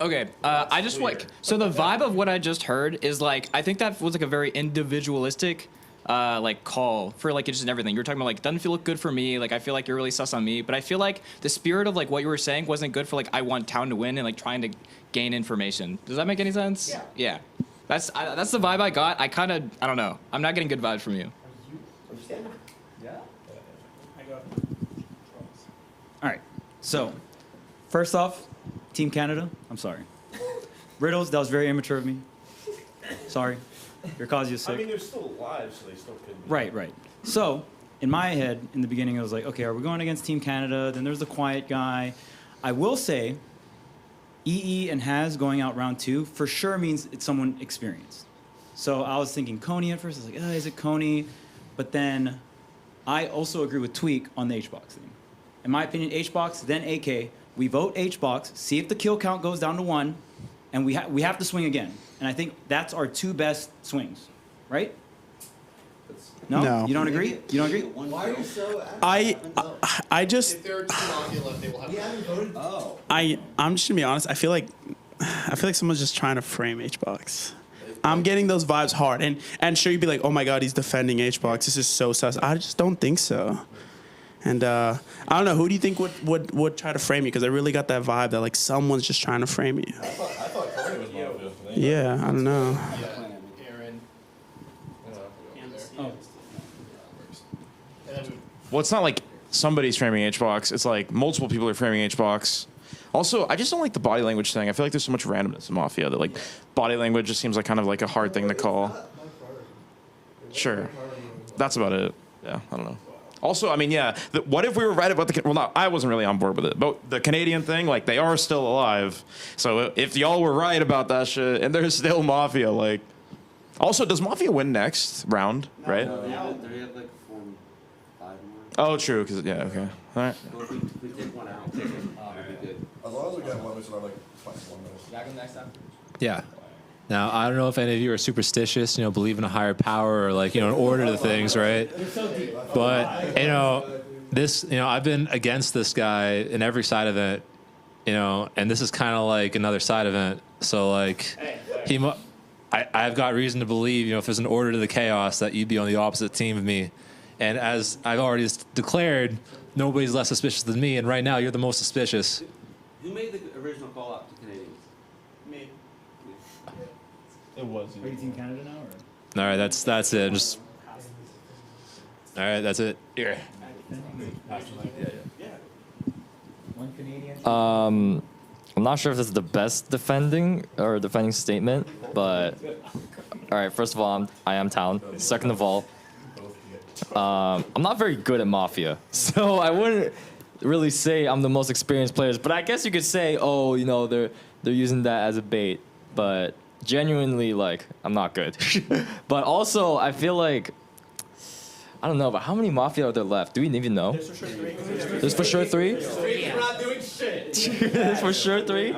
Okay, I just so the vibe of what I just heard is I think that was a very individualistic call for just everything. You were talking about doesn't feel look good for me. I feel like you're really sus on me, but I feel like the spirit of what you were saying wasn't good for I want town to win and trying to gain information. Does that make any sense? Yeah. That's the vibe I got. I don't know. I'm not getting good vibes from you. Yeah. All right. So, first off, Team Canada, I'm sorry. Riddles, that was very immature of me. Sorry. Your cause is sick. I mean, they're still alive, so they still could be. Right. So, in my head, in the beginning, I was like, okay, are we going against Team Canada? Then there's the quiet guy. I will say, EE and Haz going out round 2 for sure means it's someone experienced. So I was thinking Coney at first. I was like, is it Coney? But then I also agree with Tweak on the HBox thing. In my opinion, HBox, then AK. We vote HBox, see if the kill count goes down to 1, and we have to swing again. And I think that's our 2 best swings, right? No? You don't agree? You don't agree? Why are you so I just If there are 2 Mafia left, they will have. We haven't voted. Oh. I'm just gonna be honest. I feel like someone's just trying to frame HBox. I'm getting those vibes hard, and sure you'd be like, oh my god, he's defending HBox. This is so sus. I just don't think so. And I don't know, who do you think would try to frame you? Because I really got that vibe that someone's just trying to frame you. I thought Coney was Mafia. Yeah, I don't know. Aaron. Well, it's not like somebody's framing HBox. It's multiple people are framing HBox. Also, I just don't like the body language thing. I feel like there's so much randomness in Mafia that body language just seems kind of a hard thing to call. Sure, that's about it. Yeah, I don't know. Also, I mean, yeah, what if we were right about I wasn't really on board with it, but the Canadian thing, they are still alive. So if y'all were right about that shit, and there's still Mafia, Also, does Mafia win next round, right? No, they have 4, 5 more. Oh, true, because, yeah, okay. All right. So if we take one out, we'll be good. As long as we get one, we should have +1 minutes. Got him next time? Yeah. Now, I don't know if any of you are superstitious, believe in a higher power or an order to things, right? But, this, I've been against this guy in every side event, and this is kind of like another side event. So, I've got reason to believe, if there's an order to the chaos, that you'd be on the opposite team of me. And as I've already declared, nobody's less suspicious than me, and right now you're the most suspicious. Who made the original call out to Canadians? It was. Are you Team Canada now? Or? All right, that's it. Just. All right, that's it. Here. One Canadian. I'm not sure if this is the best defending statement, but all right. First of all, I am Town. Second of all, I'm not very good at Mafia, so I wouldn't really say I'm the most experienced players. But I guess you could say, oh, you know, they're using that as a bait. But genuinely, like, I'm not good. But also, I feel like, I don't know, but how many Mafia are there left? Do we even know? There's for sure 3. There's for sure 3? We're not doing shit. There's for sure 3?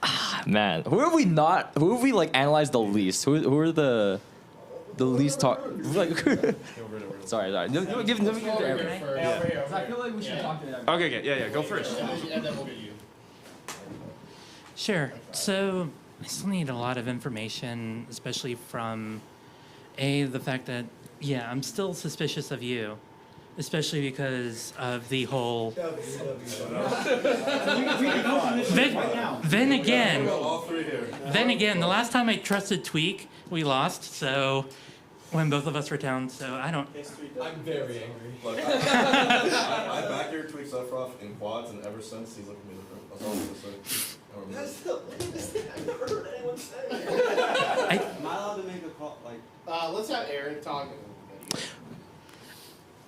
Ah, man. Who have we like analyzed the least? Who are the least talk? Like, sorry. Let me give it to Aaron. I feel like we should talk to them. Okay, yeah, go first. And then we'll get you. Sure. So I still need a lot of information, especially from the fact that, yeah, I'm still suspicious of you, especially because of the whole. Then again, the last time I trusted Tweak, we lost. So when both of us were down, so I don't. I'm very angry. Look, I back your Tweak Sephiroth in quads, and ever since he's looking at me different. That's all I'm gonna say. That's the latest thing I've never heard anyone say. Am I allowed to make a call? Like, let's have Aaron talk.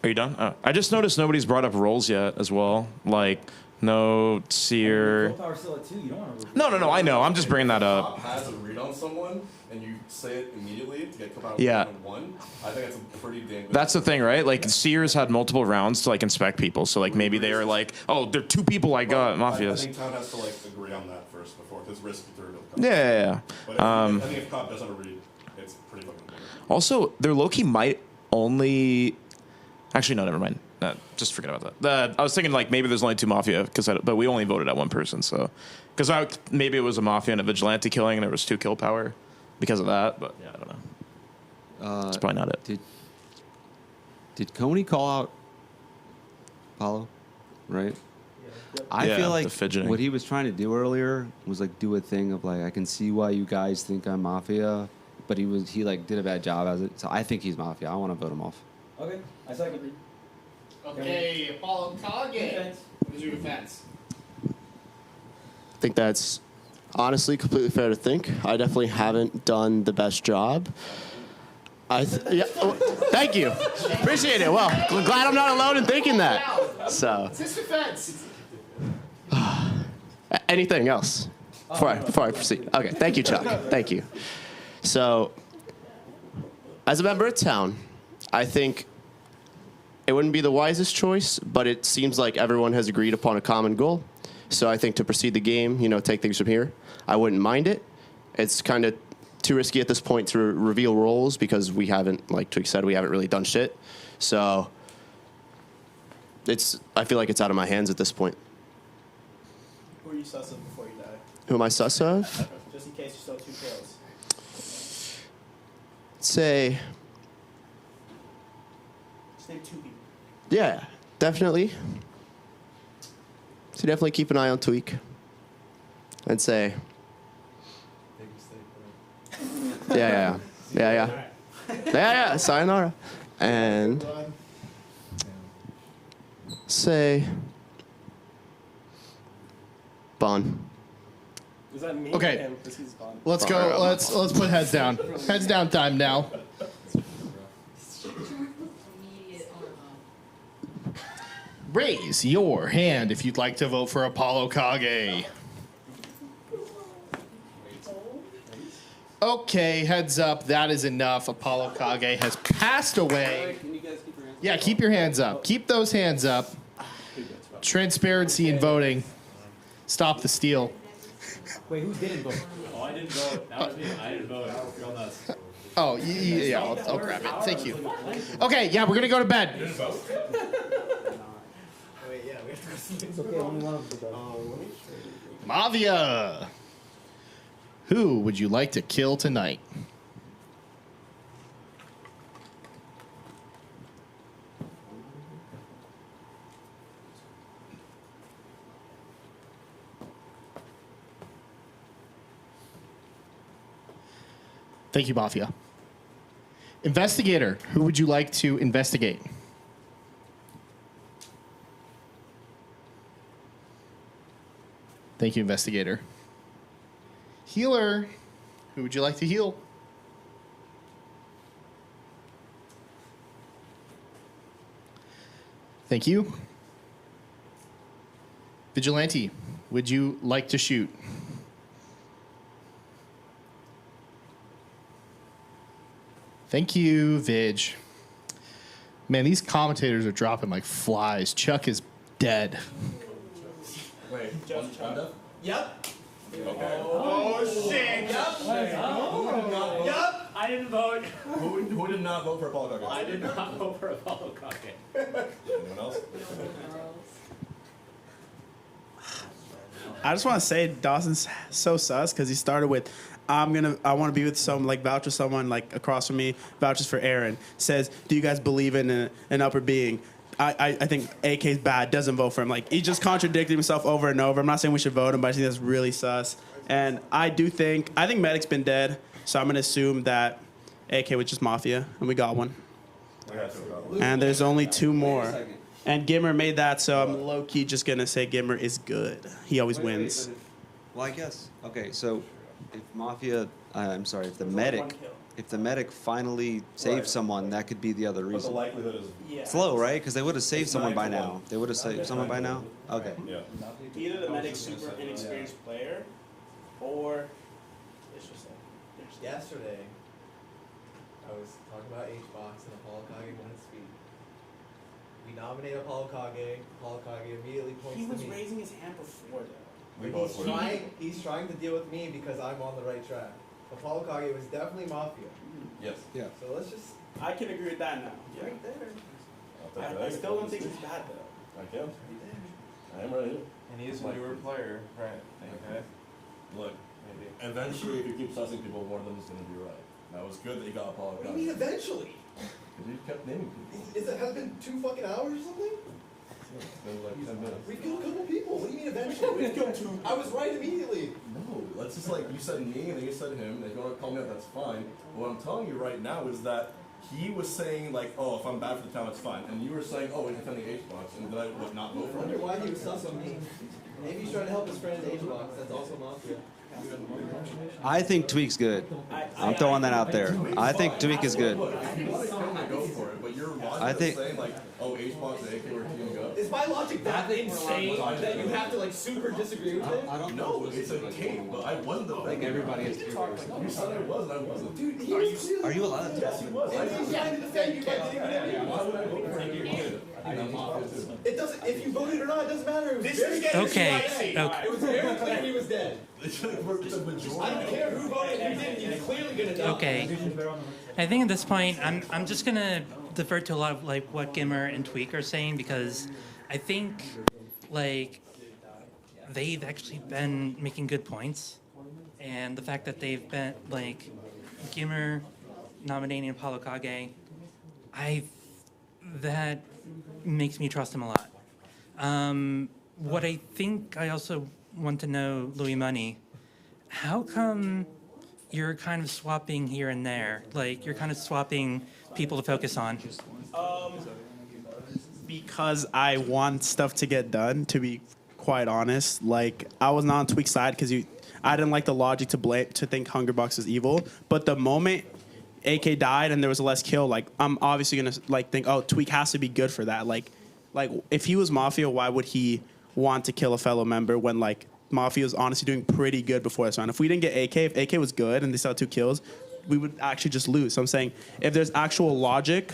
Are you done? I just noticed nobody's brought up roles yet as well. Like, no seer. Power still at 2. You don't want to. No. I know. I'm just bringing that up. Has a read on someone, and you say it immediately to get come out Yeah. in 1. I think that's a pretty damn good. That's the thing, right? Like, seers had multiple rounds to like inspect people, so like maybe they were like, oh, there are 2 people I got I mafias. think Town has to like agree on that first before it's risky to reveal. Yeah. But I think if Cobb does have a read, it's pretty fucking good. Also, their Loki might only. Actually, no, never mind. Just forget about that. I was thinking like maybe there's only 2 mafia but we only voted at 1 person, so because maybe it was a mafia and a vigilante killing and there was 2 kill power because of that. But yeah, I don't know. That's probably not it. Did Coney call out Apollo? Right. I Yeah, feel the like fidgeting. what he was trying to do earlier was like do a thing of like I can see why you guys think I'm mafia, but he like did a bad job as it. So I think he's mafia. I want to vote him off. Okay, I second. Okay, Apollo Kage. What is your defense? I think that's honestly completely fair to think. I definitely haven't done the best job. Thank you. Appreciate it. Well, glad I'm not alone in thinking that. So, It's his defense. anything else before I proceed? Okay, thank you, Chuck. Thank you. So, as a member of Town, I think it wouldn't be the wisest choice, but it seems like everyone has agreed upon a common goal. So I think to proceed the game, take things from here, I wouldn't mind it. It's kind of too risky at this point to reveal roles because we haven't, like Twig said, we haven't really done shit. So I feel like it's out of my hands at this point. Who are you sus of before you die? Who am I sus of? Just in case you still 2 kills. Say, Just name 2 people. yeah, definitely. So definitely keep an eye on Tweak. I'd say, yeah, sayonara. And say, Bon. Does that mean Okay. him? 'Cause he's gone. Let's go. Let's put heads down. Heads down time now. Raise your hand if you'd like to vote for Apollo Kage. Okay, heads up. That is enough. Apollo Kage has passed away. Yeah, keep your hands up. Keep those hands up. Transparency in voting. Stop the steal. Wait, who didn't vote? Oh, I didn't vote. That was me. I didn't vote. Real nuts. Oh, yeah, I'll grab it. Thank you. Okay, yeah, we're going to go to bed. Wait, yeah, we have to go see. It's okay, only one of them. Mafia. Who would you like to kill tonight? Thank you, Mafia. Investigator, who would you like to investigate? Thank you, Investigator. Healer, who would you like to heal? Thank you. Vigilante, would you like to shoot? Thank you, Vig. Man, these commentators are dropping like flies. Chuck is dead. Wait, just Chuck? Yep. Okay. Oh, shit. Yup. I didn't vote. Who did not vote for Apollo Cockett? I did not vote for Apollo Cockett. Anyone else? I just want to say Dawson's so sus because he started with, I want to be with someone, like vouch for someone like across from me, vouches for Aaron, says, do you guys believe in an upper being? I think AK's bad, doesn't vote for him. Like, he just contradicted himself over and over. I'm not saying we should vote him, but I think that's really sus. And I think Medic's been dead, so I'm going to assume that AK was just Mafia, and we got one. And there's only two more. And Gimmer made that, so I'm low-key just going to say Gimmer is good. He always wins. Well, I guess. Okay, so if Mafia, I'm sorry, if the medic finally saved someone, that could be the other reason. But the likelihood is It's low, right? Because they would have saved someone by now. They would have saved someone by now? Okay. Yeah. Either the medic's super inexperienced player, or it's just Yesterday, I was talking about HBox and Apollo Kage won his speed. We nominate Apollo Kage. Apollo Kage immediately points he to was me. raising his hand before though. But he's trying to deal with me because I'm on the right track. Apollo Kage was definitely Mafia. Yes. Yeah. So let's just. I can agree with that now. Right there. I still don't think he's bad though. I can. I am ready. And he is a newer player, right? Okay. Look, eventually, if you keep sussing people, one of them is going to be right. That was good that you got Apollo. What do you mean eventually? Because you kept naming people. Has it been 2 fucking hours or something? It's been like 10 minutes. We killed a couple people. What do you mean eventually? We killed 2. I was right immediately. No, that's just like you said me and then you said him. And if you want to call me out, that's fine. But what I'm telling you right now is that he was saying like, oh, if I'm bad for the town, it's fine. And you were saying, oh, he's defending HBox, and then I would not vote I for wonder him. why he was sus on me. Maybe he's trying to help his friend in HBox. That's also Mafia. I think Tweak's good. I'm throwing that out there. I think Tweak is good. Look, if you want to kill me, go for it. But your logic I think- is saying like, oh, HBox and AK were teaming up. Is my logic that insane that you have to like super disagree with it? I don't know. It's a tape, but I wasn't the. Like everybody is. You said I was, and I wasn't. Dude, he was really. Are you allowed to? Yes, he was. And he's trying to defend you by taking it. Why would I vote for him? It doesn't. If you voted or not, it doesn't matter. It was This very is getting Okay, spicy. okay. It was very clear he was dead. The majority. I don't care who voted, who didn't. He's clearly gonna die. Okay. I think at this point, I'm just gonna defer to a lot of like what Gimmer and Tweak are saying because I think like they've actually been making good points, and the fact that they've been like Gimmer nominating Apollo Kage, that makes me trust him a lot. What I think I also want to know, Louis Money, how come you're kind of swapping here and there? Like, you're kind of swapping people to focus on. Because I want stuff to get done, to be quite honest. Like, I was not on Tweak's side because I didn't like the logic to think Hungerbox is evil. But the moment AK died and there was a less kill, like, I'm obviously going to, like, think, oh, Tweak has to be good for that. Like, if he was Mafia, why would he want to kill a fellow member when, like, Mafia was honestly doing pretty good before this round? If we didn't get AK, if AK was good and they saw 2 kills, we would actually just lose. So I'm saying if there's actual logic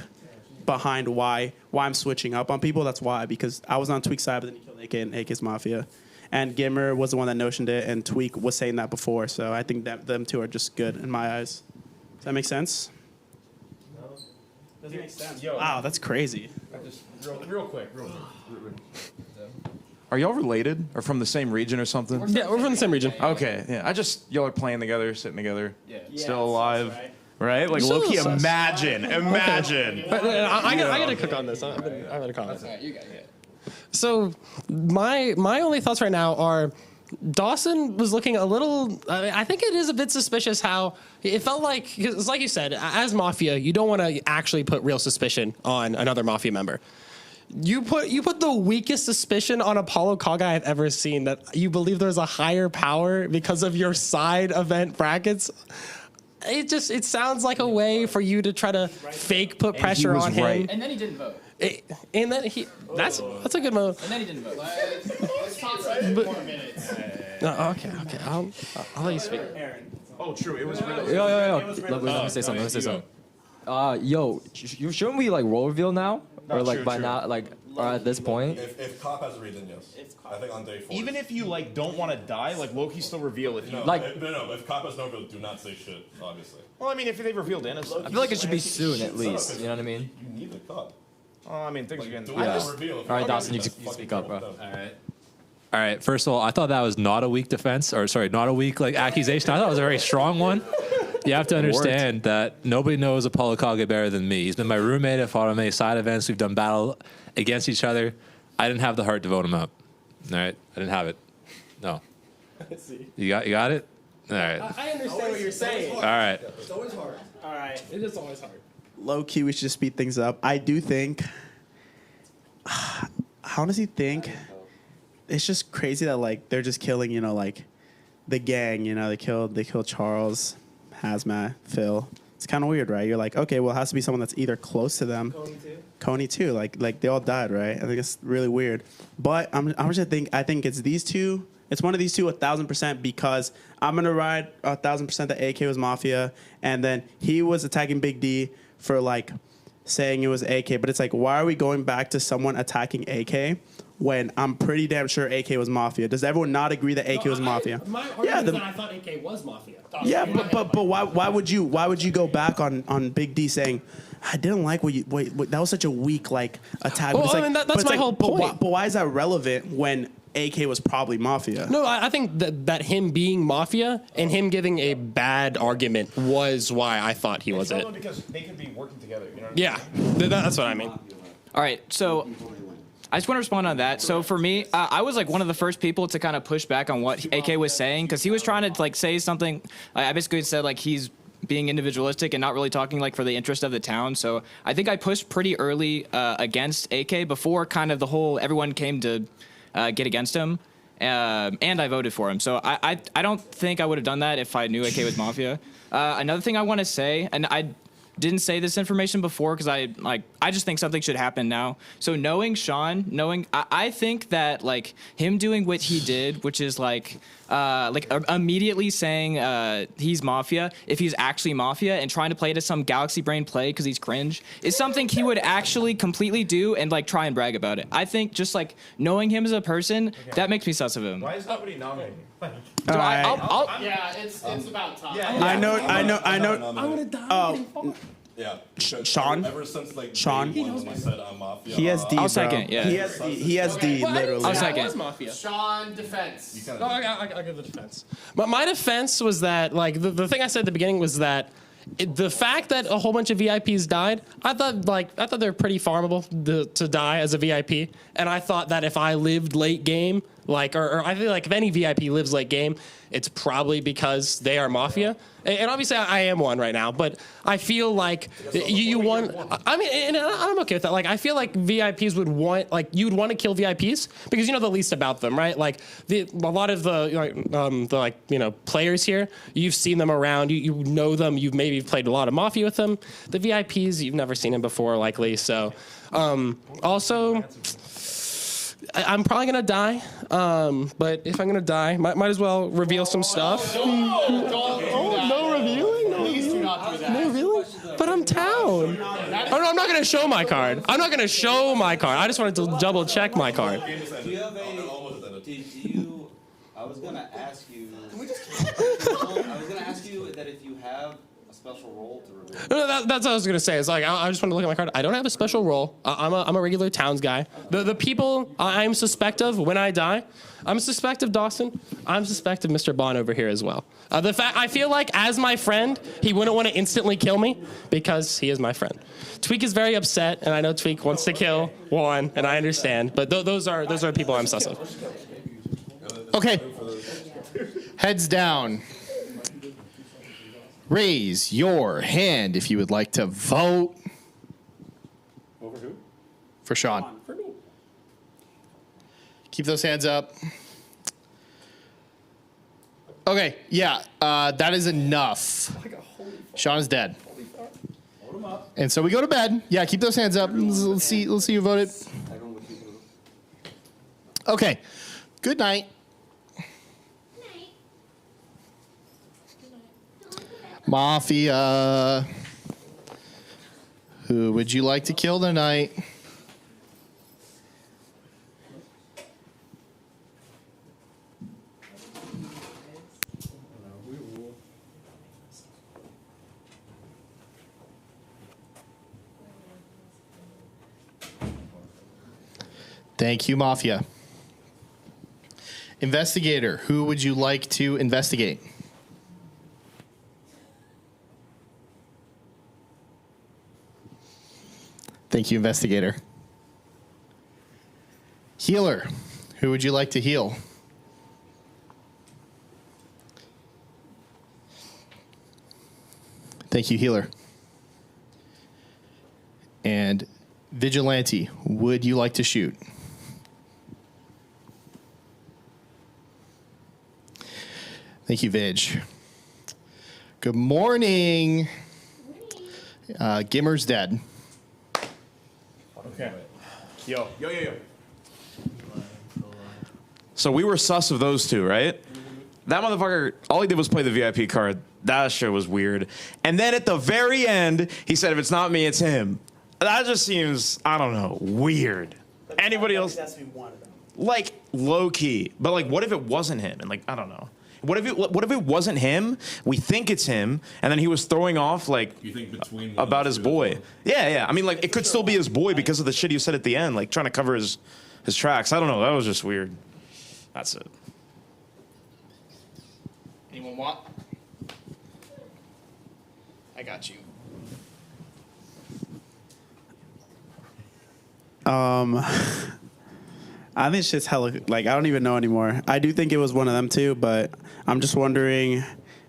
behind why I'm switching up on people, that's why. Because I was on Tweak's side, but then he killed AK and AK's Mafia. And Gimmer was the one that notioned it, and Tweak was saying that before. So I think that them two are just good in my eyes. Does that make sense? No. Doesn't make sense. Wow, that's crazy. Just real quick. Are y'all related or from the same region or something? Yeah, we're from the same region. Okay, yeah. Y'all are playing together, sitting together, still alive, right? Like Still low-key, sus. imagine. But, I got to cook on this. I've been a comment. You got it. So my only thoughts right now are Dawson was looking a little. I think it is a bit suspicious how it felt like. It's like you said, as Mafia, you don't want to actually put real suspicion on another Mafia member. You put the weakest suspicion on Apollo Kaga I've ever seen, that you believe there's a higher power because of your side event brackets. It sounds like a way for you to try to fake put pressure on him. And then he didn't vote. And then that's a good move. And then he didn't vote. Let's talk about it for 4 minutes. No, okay. I'll let you speak. Oh, true. It was really. Yo. Let me say something. Shouldn't we like role reveal now, or like by now, like or at this point? If Cop has a reason, yes. I think on day 4. Even if you like don't want to die, like Loki still reveal if you if Cop has no reveal, do not say shit. Obviously. Well, I mean, if they've revealed innocent, I feel like it should be soon at least. You know what I mean? You need the Cop. I mean, things are getting. All right, Dawson, you speak up, bro. All right. First of all, I thought that was not a weak defense, or sorry, not a weak like accusation. I thought it was a very strong one. You have to understand that nobody knows Apollo Kage better than me. He's been my roommate at fought on many side events. We've done battle against each other. I didn't have the heart to vote him up. All right, I didn't have it. No. You got it. All right. I understand what you're saying. All right. It's always hard. All right. It is always hard. Low key, we should just speed things up. I do think. I honestly think it's just crazy that like they're just killing, like the gang. They killed Charles, Hazmat, Phil. It's kind of weird, right? You're like, okay, well, it has to be someone that's either close to them. Coney too. Like they all died, right? I think it's really weird. But I think it's these two. It's one of these two 1,000% because I'm gonna ride 1,000% that AK was Mafia, and then he was attacking Big D for like saying it was AK. But it's like, why are we going back to someone attacking AK when I'm pretty damn sure AK was Mafia? Does everyone not agree that AK was Mafia? My argument is that I thought AK was Mafia. Yeah, but why would you go back on Big D saying I didn't like what that was such a weak like attack? Well, I mean, that's my whole point. But why is that relevant when AK was probably Mafia? No, I think that him being Mafia and him giving a bad argument was why I thought he was it. Because they could be working together. You know what Yeah, that's what I mean. All right, so I just want to respond on that. So for me, I was like one of the first people to kind of push back on what AK was saying, because he was trying to like say something. I basically said like he's being individualistic and not really talking like for the interest of the town. So I think I pushed pretty early against AK before kind of the whole everyone came to get against him, and I voted for him. So I don't think I would have done that if I knew AK was Mafia. Another thing I want to say, and I didn't say this information before because I just think something should happen now. So knowing Sean, I think that like him doing what he did, which is like immediately saying he's Mafia, if he's actually Mafia, and trying to play it as some galaxy brain play because he's cringe, is something he would actually completely do and like try and brag about it. I think just like knowing him as a person, that makes me sus of him. Why is nobody nominating? Yeah, it's about time. I know. I'm gonna die. Yeah. Sean. Ever since like Sean. day one when we said Mafia. He has D. I'll bro. second, yeah. He has D. Literally. I'll second. Was Mafia. Sean, defense. No, I'll give the defense. But my defense was that, like, the thing I said at the beginning was that the fact that a whole bunch of VIPs died, I thought they're pretty farmable to die as a VIP, and I thought that if I lived late game, or I feel like if any VIP lives late game, it's probably because they are Mafia. And obviously I am one right now, but I feel like you want. I mean, and I'm okay with that. Like, I feel like VIPs would want, like, you would want to kill VIPs because you know the least about them, right? Like a lot of the players here, you've seen them around, you know them, you've maybe played a lot of Mafia with them. The VIPs, you've never seen them before, likely. So, also, I'm probably gonna die. But if I'm gonna die, might as well reveal some stuff. No revealing? Please do not do that. No revealing? But I'm town. Oh no, I'm not gonna show my card. I just wanted to double check my card. Do you have I was gonna ask you. I was gonna ask you that if you have a special role to reveal. No, that's what I was gonna say. It's like I just want to look at my card. I don't have a special role. I'm a regular towns guy. The people I'm suspect of when I die, I'm suspect of Dawson. I'm suspect of Mr. Bond over here as well. The fact I feel like as my friend, he wouldn't want to instantly kill me because he is my friend. Tweak is very upset, and I know Tweak wants to kill Juan, and I understand. But those are people I'm sus of. Okay, Heads down. Raise your hand if you would like to vote. Over who? For Sean. For me. Keep those hands up. Okay, yeah, that is enough. Sean is dead. And so we go to bed. Yeah, keep those hands up. Let's see who voted. Okay. Good night. Mafia. Who would you like to kill tonight? Thank you, Mafia. Investigator, who would you like to investigate? Thank you, Investigator. Healer, who would you like to heal? Thank you, Healer. And Vigilante, would you like to shoot? Thank you, Vig. Good morning. Gimmer's dead. Okay. Yo. So we were sus of those two, right? That motherfucker, all he did was play the VIP card. That shit was weird. And then at the very end, he said, if it's not me, it's him. That just seems, I don't know, weird. Anybody else? Like, low key. But like, what if it wasn't him? And like, I don't know. What if it wasn't him? We think it's him, and then he was throwing off like You think between about his boy. Yeah. I mean, like it could still be his boy because of the shit you said at the end, like trying to cover his tracks. I don't know. That was just weird. That's it. Anyone want? I got you. I think it's just hella, like, I don't even know anymore. I do think it was one of them too, but I'm just wondering,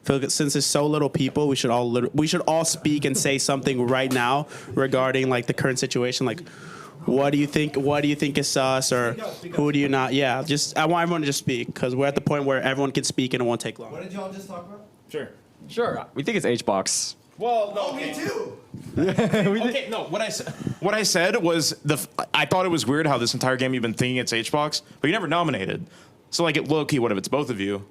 since there's so little people, we should all speak and say something right now regarding like the current situation. Like, what do you think? What do you think is sus, or who do you not? Yeah, I want everyone to just speak because we're at the point where everyone can speak and it won't take long. What did y'all just talk about? Sure. We think it's H-Box. Well, no. Me too. Okay, no. What I said was I thought it was weird how this entire game you've been thinking it's H-Box, but you never nominated. So like, low key, what if it's both of you?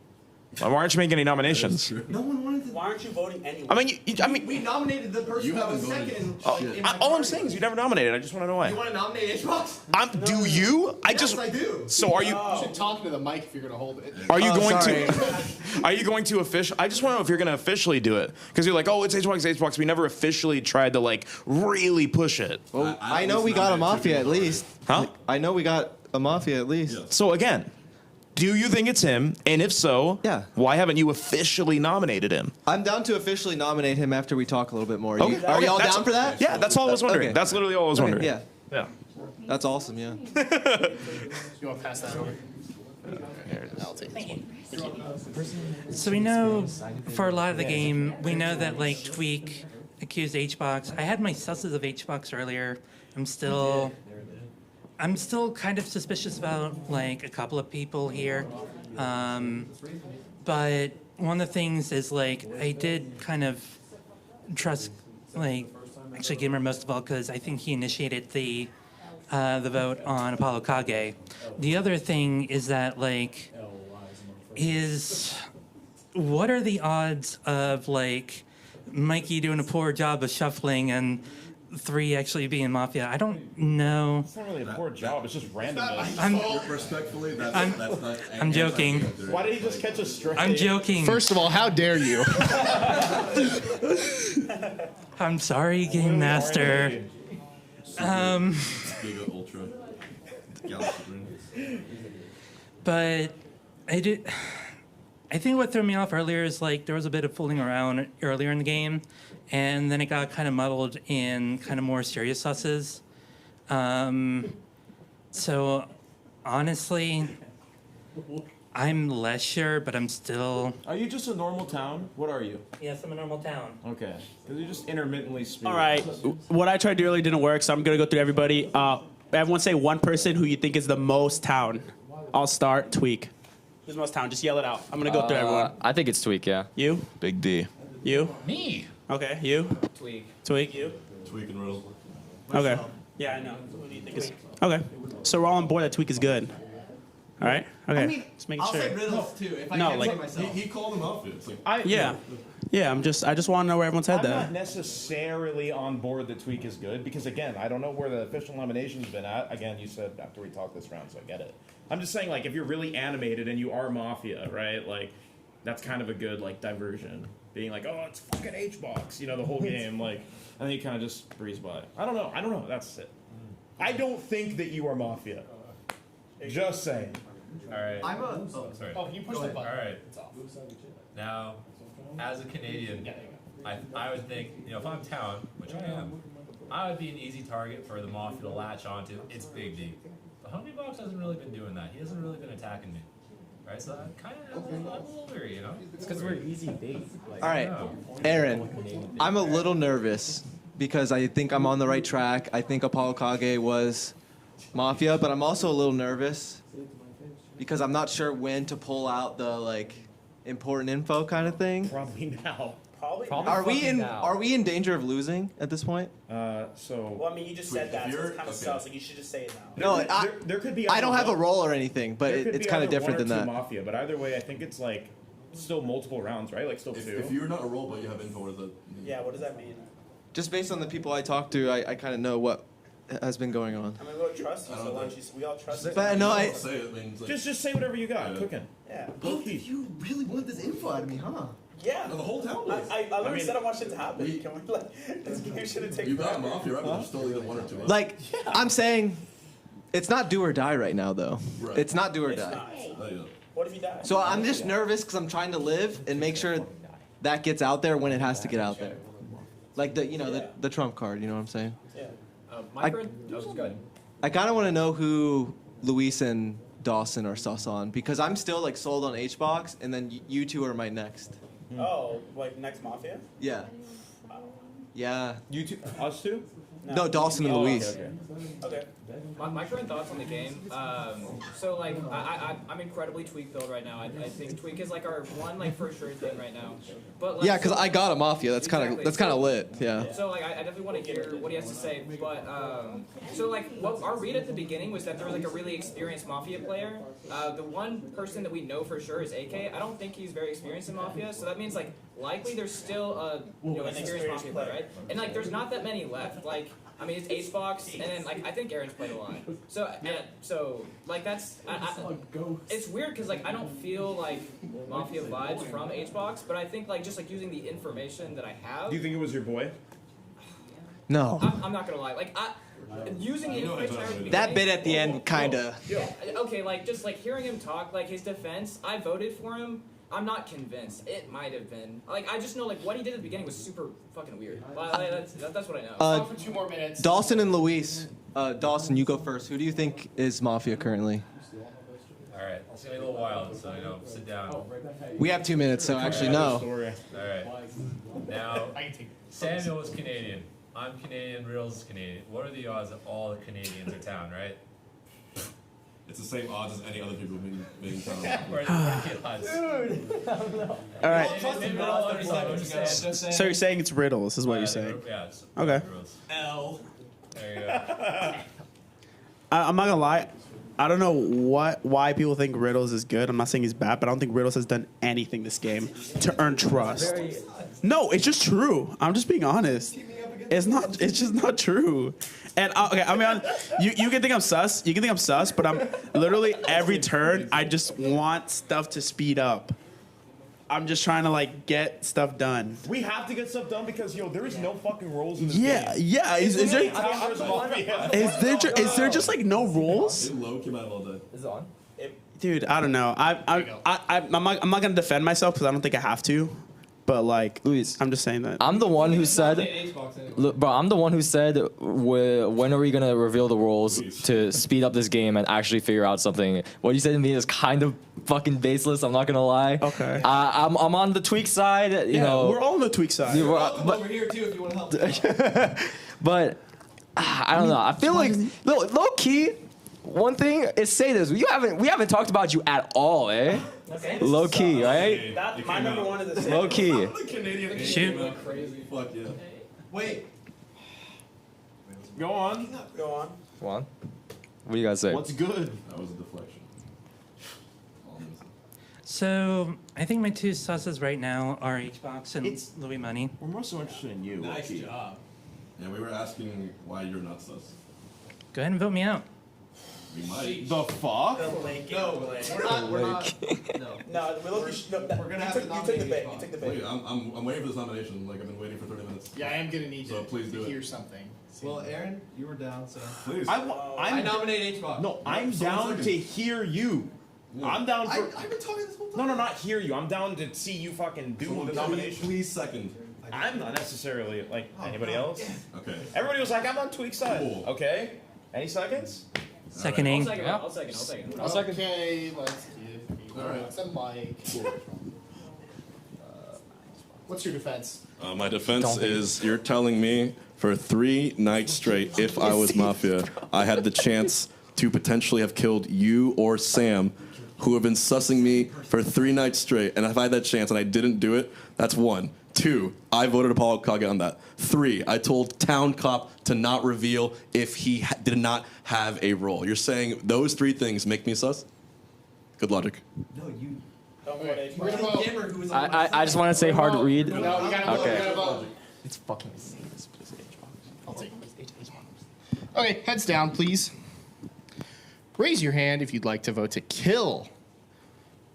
Why aren't you making any nominations? No one wanted to. Why aren't you voting anyway? I mean, we nominated the person that was second. all I'm saying is you never nominated. I just want to know why. You want to nominate Xbox? Do you? I do. So are you? You should talk to the mic if you're going to hold it. Are you going to? Are you going to officially? I just want to know if you're going to officially do it because you're like, oh, it's Xbox. We never officially tried to like really push it. Well, I know we got a Mafia at least. Huh? I know we got a Mafia at least. So again, do you think it's him? And if so, yeah. Why haven't you officially nominated him? I'm down to officially nominate him after we talk a little bit more. Okay. Are y'all That's- down for that? Yeah, that's all I was wondering. Okay. That's literally all I was wondering. Yeah. Yeah. That's awesome, yeah. You want to pass that over? I'll take this one. So we know for a lot of the game, we know that like Tweak accused HBox. I had my susses of HBox earlier. I'm still kind of suspicious about like a couple of people here. But one of the things is like I did kind of trust like actually Gimmer most of all because I think he initiated the vote on Apollo Kage. The other thing is that like what are the odds of like Mikey doing a poor job of shuffling and 3 actually being Mafia? I don't know. It's not really a poor job. It's just randomness. Respectfully, I'm joking. Why did he just catch a straight? I'm joking. First of all, how dare you? I'm sorry, Game Master. But I think what threw me off earlier is like there was a bit of fooling around earlier in the game, and then it got kind of muddled in kind of more serious susses. So honestly, I'm less sure, but I'm still. Are you just a normal town? What are you? Yes, I'm a normal town. Okay. Because you just intermittently speak. All right. What I tried to do earlier didn't work, so I'm gonna go through everybody. Everyone say one person who you think is the most town. I'll start. Tweak. Who's most town? Just yell it out. I'm gonna go through everyone. I think it's Tweak, yeah. You? Big D. You? Me. Okay. You? Tweak. Tweak. You? Tweak and Riddle. Okay. Yeah, I know. Who do you think is? Okay. So we're all on board that Tweak is good. All right. Okay. I mean, just making I'll sure. say riddles too. If I No, can't like- say myself. He called him Mafia. It's like, Yeah. Yeah. I just want to know where everyone's head I'm not that. necessarily on board that Tweak is good because, again, I don't know where the official nomination's been at. Again, you said after we talked this round, so I get it. I'm just saying, like, if you're really animated and you are Mafia, right? Like, that's kind of a good, like, diversion. Being like, oh, it's fucking H-Box, you know, the whole game. Like, I think you kind of just breeze by. I don't know. That's it. I don't think that you are Mafia. Just saying. All right. I'm a. Sorry. Oh, you pushed the button. All right. Now, as a Canadian, I would think, if I'm town, which I am, I would be an easy target for the Mafia to latch onto. It's Big D. The Hungry Box hasn't really been doing that. He hasn't really been attacking me. Right? So I'm a little weary, It's because we're easy bait. Like, All right, Aaron, I'm a little nervous because I think I'm on the right track. I think Apollo Kage was Mafia, but I'm also a little nervous because I'm not sure when to pull out the like important info kind of thing. Probably now. Probably. Are we in danger of losing at this point? Well, I mean, you just said that, so it's kind of sus. Like you should just say it now. No, there could be. I don't have a role or anything, but it's kind of different than that. Mafia, but either way, I think it's like still multiple rounds, right? Like still two. if you're not a role, but you have info, what does that mean? Yeah. What does that mean? Just based on the people I talk to, I kind of know what has been going on. I mean, we all trust you, so why don't you? We all trust you. But no, I. Say it means like, Just say whatever you got. Cooking. Yeah. Both of you really want this info out of me, huh? Yeah. No, the whole town. I literally said I want shit to happen. Can we like this game shouldn't take? You got Mafia, right? But you still need one or two. Like, I'm saying, it's not do or die right now, though. Right. It's not do or It's die. not. Oh, yeah. What if you die? So I'm just nervous because I'm trying to live and make sure that gets out there when it has to get out there. Like the Trump card, you know what I'm saying? Yeah. My friend, that was good. I kind of want to know who Luis and Dawson are sus on because I'm still like sold on H-Box, and then you two are my next. Oh, like next Mafia? Yeah. Yeah. You two, us two? No, Dawson and Luis. Okay. My current thoughts on the game. So like I'm incredibly Tweak build right now. I think Tweak is like our one like for sure thing right now. But like, Yeah, because I got a Mafia. That's kind of Exactly. lit. Yeah. So like I definitely want to hear what he has to say. But so like what our read at the beginning was that there was like a really experienced Mafia player. The one person that we know for sure is AK. I don't think he's very experienced in Mafia. So that means like likely there's still a an experienced Mafia player, right? And like there's not that many left. Like I mean, it's H-Box, and then like I think Aaron's played a lot. So like that's it's weird because like I don't feel like Mafia vibes from H-Box, but I think like just like using the information that I have. Do you think it was your boy? No. I'm not gonna lie. Like using the information I heard That bit at the end, kinda. Yeah. Okay, like just like hearing him talk, like his defense, I voted for him. I'm not convinced. It might have been. Like I just know like what he did at the beginning was super fucking weird. Like, that's what I know. Talk for 2 more minutes. Dawson and Luis. Dawson, you go first. Who do you think is Mafia currently? All right. It's going to be a little wild, so, sit down. We have 2 minutes, so actually no. All right. Now, Samuel is Canadian. I'm Canadian. Riddles is Canadian. What are the odds that all the Canadians are town, right? It's the same odds as any other people being town. Where are the odds? All right. So you're saying it's riddles, is what you're saying? Yeah. It's Okay. L. There you go. I'm not gonna lie. I don't know why people think Riddles is good. I'm not saying he's bad, but I don't think Riddles has done anything this game to earn trust. No, it's just true. I'm just being honest. It's not. It's just not true. And okay, I mean, you can think I'm sus. You can think I'm sus, but I'm literally every turn. I just want stuff to speed up. I'm just trying to like get stuff done. We have to get stuff done because there is no fucking rules in this Yeah, game. yeah. Is there just like no rules? Low came out all day. Is it on? Dude, I don't know. I'm not gonna defend myself because I don't think I have to. But like, Luis, I'm just saying that. I'm the one who said, look, bro, I'm the one who said, when are we gonna reveal the roles to speed up this game and actually figure out something? What you said to me is kind of fucking baseless. I'm not gonna lie. Okay. I'm on the tweak side. You know, we're all on the tweak side. Over here too if you want to help. But I don't know. I feel like low key. One thing is say this. We haven't talked about you at all, eh? Okay. Low key, right? That, my number one is the same. Low key. Shoot. Crazy. Fuck yeah. Wait. Go on. Go on. Come on. What do you guys say? What's good? That was a deflection. So I think my two susses right now are Hbox and Louis Money. We're more so interested in you. Nice job. Yeah, we were asking why you're not sus. Go ahead and vote me out. We might. The fuck? No, we're not. No, we're gonna have to nominate the bait. You take the bait. Wait, I'm waiting for this nomination. Like I've been waiting for 30 minutes. Yeah, I am gonna need So please do it. hear something. Well, Aaron, you were down, so. Please. I nominate Hbox. No, I'm down to hear you. I'm down for. I've been talking this whole time. No, not hear you. I'm down to see you fucking do the nomination. Please second. I'm not necessarily like anybody else. Okay. Everybody was like, I'm on Tweak side. Cool. Okay. Any seconds? Seconding. I'll second. Okay, let's give you some mic. What's your defense? My defense is you're telling me for 3 nights straight, if I was Mafia, I had the chance to potentially have killed you or Sam, who have been sussing me for 3 nights straight, and if I had that chance and I didn't do it, that's 1. 2, I voted Apollo Kage on that. 3, I told Town Cop to not reveal if he did not have a role. You're saying those 3 things make me sus? Good logic. No, you. I just want to say hard read. No, we gotta vote. Okay. We gotta vote. It's fucking. I'll take it. Okay, heads down, please. Raise your hand if you'd like to vote to kill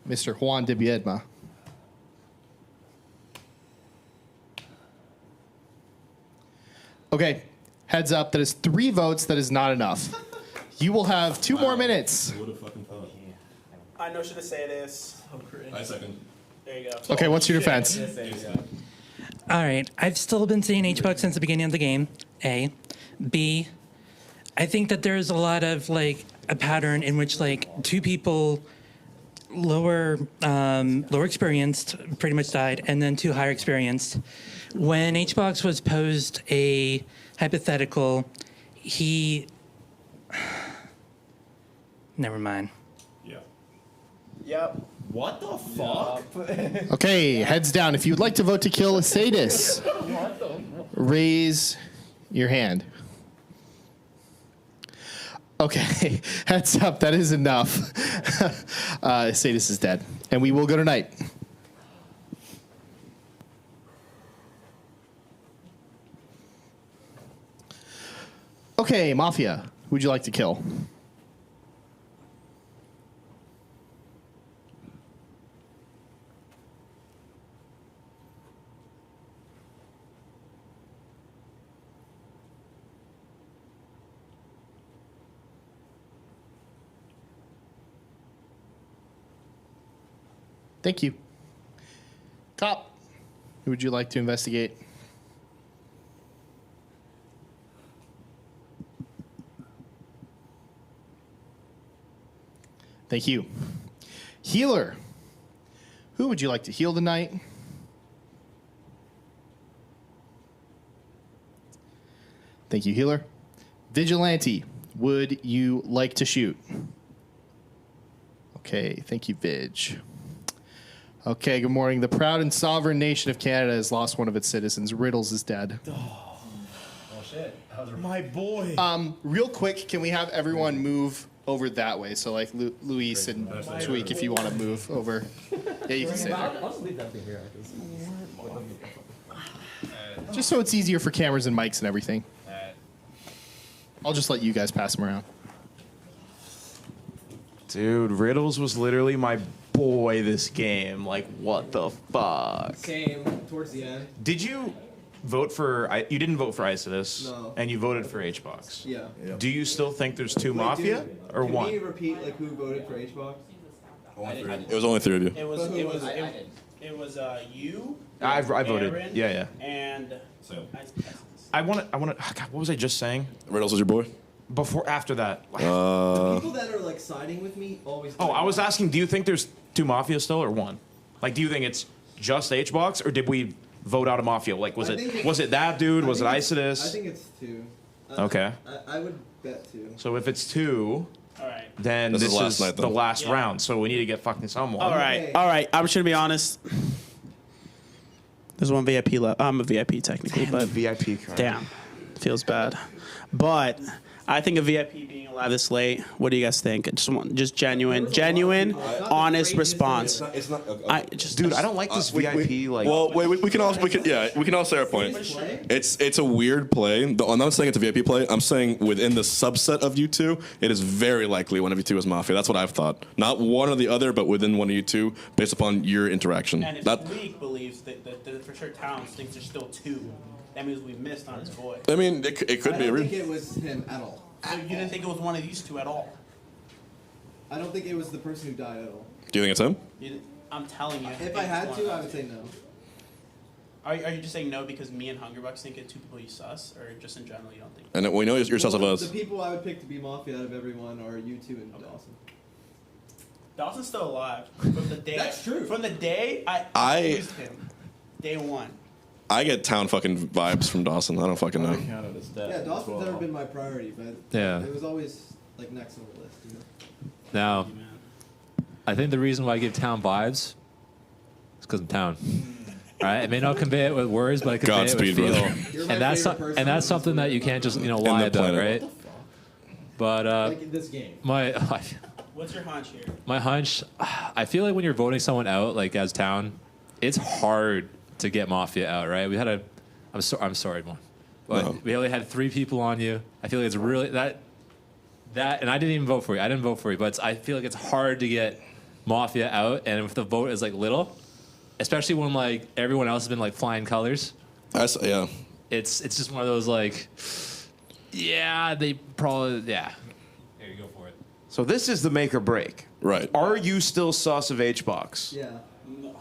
Mr. Juan de Biedma. Okay, heads up. That is 3 votes. That is not enough. You will have 2 more minutes. Who would have fucking thought? I know should have say this. I second. There you go. Okay, what's your defense? All right. I've still been seeing Hbox since the beginning of the game. A. B. I think that there's a lot of like a pattern in which like 2 people lower experienced pretty much died, and then 2 higher experienced. When Hbox was posed a hypothetical, he never mind. Yeah. Yep. What the fuck? Okay, heads down. If you'd like to vote to kill a sadist, raise your hand. Okay, heads up. That is enough. Sadist is dead. And we will go tonight. Okay, Mafia. Who would you like to kill? Thank you. Cop, who would you like to investigate? Thank you. Healer, who would you like to heal tonight? Thank you, Healer. Vigilante, would you like to shoot? Okay, thank you, Vig. Okay, good morning. The proud and sovereign nation of Canada has lost one of its citizens. Riddles is dead. Oh shit. My boy. Real quick, can we have everyone move over that way? So like Luis and Tweak, if you want to move over. Yeah, you can stay there. I'll just leave that thing here. Just so it's easier for cameras and mics and everything. I'll just let you guys pass them around. Dude, Riddles was literally my boy this game. Like, what the fuck? Same, towards the end. Did you vote for... You didn't vote for Isidus. No. And you voted for Hbox. Yeah. Do you still think there's 2 Mafia? Dude, or can 1? Can you repeat like who voted for Hbox? It was only 3 of you. It was It was you. I voted. Aaron, Yeah. And I want to. God, what was I just saying? Riddles was your boy. After that. The people that are like siding with me always. Oh, I was asking. Do you think there's 2 Mafia still or 1? Like, do you think it's just HBox or did we vote out a Mafia? Like, was it that dude? Was it Isidus? I think it's 2. Okay. I would bet 2. So if it's 2, all right. then this is the last round. So we need to get fucking someone. All right. I'm just gonna be honest. There's one VIP left. I'm a VIP technically, but VIP card. Damn, feels bad. But I think a VIP being alive this late. What do you guys think? Just genuine, honest response. It's not. Dude, I don't like this VIP. Well, we can all say our point. It's a weird play. I'm not saying it's a VIP play. I'm saying within the subset of you two, it is very likely one of you two is Mafia. That's what I've thought. Not one or the other, but within one of you two, based upon your interaction. And if League believes that for sure Towns thinks there's still 2, that means we missed on his voice. I mean, it could be. I don't think it was him at all. So you didn't think it was one of these 2 at all? I don't think it was the person who died at all. Do you think it's him? I'm telling you. If I had to, I would say no. Are you just saying no because me and Hungerbucks think it's 2 people you sus, or just in general you don't think? And we know your sus of us. The people I would pick to be Mafia out of everyone are you 2 and Dawson. Dawson's still alive from the day. That's true. From the day I used him, day 1. I get town fucking vibes from Dawson. I don't fucking know. Yeah, Dawson's never been my priority, but Yeah. it was always like next on the list. You know? Now, I think the reason why I give town vibes is because I'm town. Right? I may not convey it with words, but I convey Godspeed, it with brother. feel. And that's something that you can't just lie about, planet. right? But Like this game. What's your hunch here? My hunch, I feel like when you're voting someone out, like as town, it's hard to get Mafia out, right? We had I'm sorry, Mon, but we only had 3 people on you. I feel like it's really that, and I didn't even vote for you. I didn't vote for you, but I feel like it's hard to get Mafia out, and if the vote is like little, especially when like everyone else has been like flying colors. Yeah. It's just one of those like, yeah, they probably Here you go for it. So this is the make or break. Right. Are you still sus of HBox? Yeah.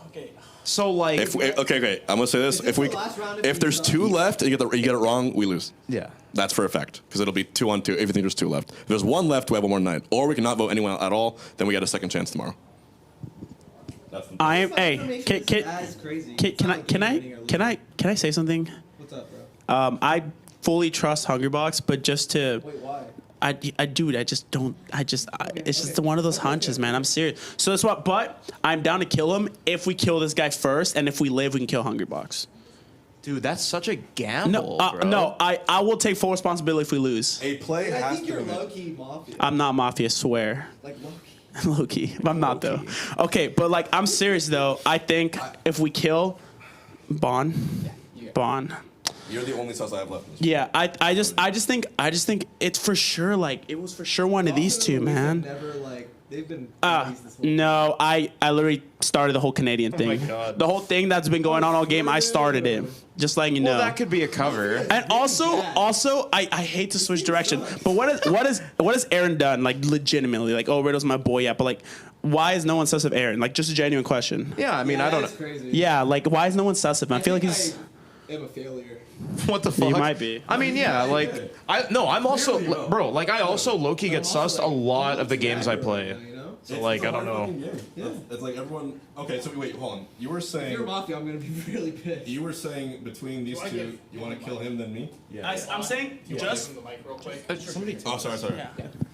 Okay. So like, okay, I'm gonna say this: if there's 2 left and you get it wrong, we lose. Yeah, that's for a fact because it'll be 2 on 2. If you think there's 2 left, if there's 1 left, we have one more night, or we cannot vote anyone at all. Then we get a second chance tomorrow. I am. Hey, can I say something? What's up, bro? I fully trust Hungerbox, but just to. Wait, why? I just don't. It's just one of those hunches, man. I'm serious. So that's what. But I'm down to kill him if we kill this guy first, and if we live, we can kill Hungerbox. Dude, that's such a gamble. bro. No. I will take full responsibility if we lose. A play I has think to you're be made. low-key Mafia. I'm not Mafia, swear. Like low-key. Low key. I'm not though. Okay, but like I'm serious though. I think if we kill Bon. You're the only sus I have left. Yeah, I just think it's for sure like it was for sure one of these 2, man. Never like they've been. No, I literally started the whole Canadian thing. my God. The whole thing that's been going on all game, I started it. Just letting you know. Well, that could be a cover. And also, I hate to switch direction, but what has Aaron done? Like legitimately, like Riddle's my boy, yeah, but like, why is no one sus of Aaron? Like, just a genuine question. Yeah, I mean, I don't know. Crazy. Yeah, like, why is no one sus of him? I feel like he's. I am a failure. What the fuck? You might be. I mean, yeah, like I'm also bro. Like I also low key get sussed a lot of the games I play. So like I don't know. Yeah. It's like everyone. Okay, so wait, hold on. You were saying. If you're Mafia, I'm gonna be really pissed. You were saying between these 2, you want to kill him then me? Yeah. I'm saying just. Somebody. Oh, sorry.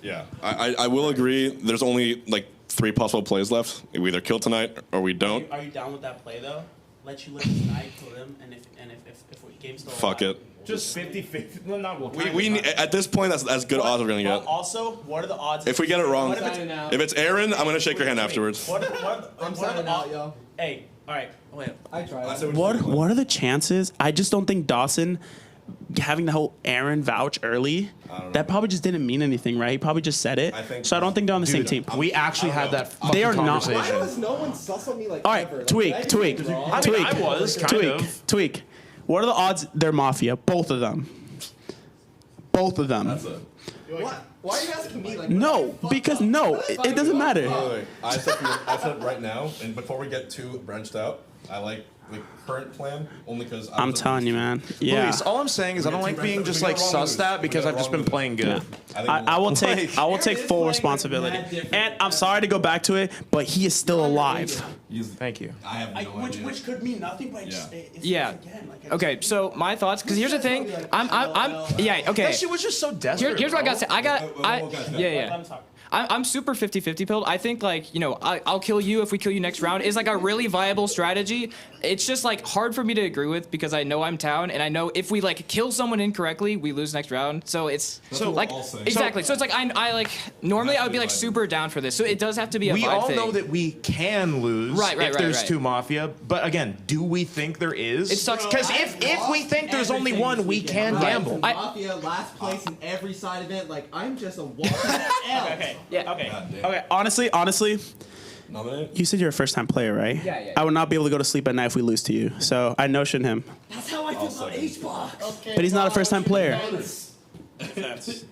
Yeah. I will agree. There's only like 3 possible plays left. We either kill tonight or we don't. Are you down with that play though? Let you live tonight, kill them, and if we game's still Fuck alive. it. Just 50-50. Well, not We at this point that's as good odds we're gonna get. Also, what are the odds? If we get it wrong, What if it's Aaron, I'm gonna shake your hand afterwards. I'm signing out, yo. Hey, all right, wait. I tried. What are the chances? I just don't think Dawson having the whole Aaron vouch early. That probably just didn't mean anything, right? He probably just said it. So I don't think they're on the same team. We actually had that fucking They are not. conversation. Why was no one sus on me like All ever? right, Like, tweak. I mean, I was kind of. Tweak. What are the odds they're Mafia? Both of them. What? Why are you asking me like? No, because it doesn't matter. Wait. I said right now, and before we get too branched out, I like the current plan only because I'm telling you, man. Yeah. Luis, all I'm saying is I don't like being just like sussed at because I've just been playing good. I will take full responsibility. And I'm sorry to go back to it, but he is still alive. Thank you. I have no idea. Which could mean nothing, but it's Yeah. Okay, so my thoughts, because here's the thing. Yeah, okay. That shit was just so desperate. Here's what I gotta say. Yeah. I'm super 50-50 pilled. I think like, you know, I'll kill you if we kill you next round is like a really viable strategy. It's just like hard for me to agree with because I know I'm town and I know if we like kill someone incorrectly, we lose next round. So it's like exactly. So it's like I like normally I would be like super down for this. So it does have to be a We vibe all thing. know that we can lose if there's two Mafia, but again, do we think there is? It sucks Because if we think there's only one, we can gamble. Mafia last place in every side event. Like I'm just a walking L. Okay. Yeah. Okay. Honestly, you said you're a first-time player, right? Yeah. I would not be able to go to sleep at night if we lose to you. So I notion him. That's how I feel about H-Box. But he's not a first-time player.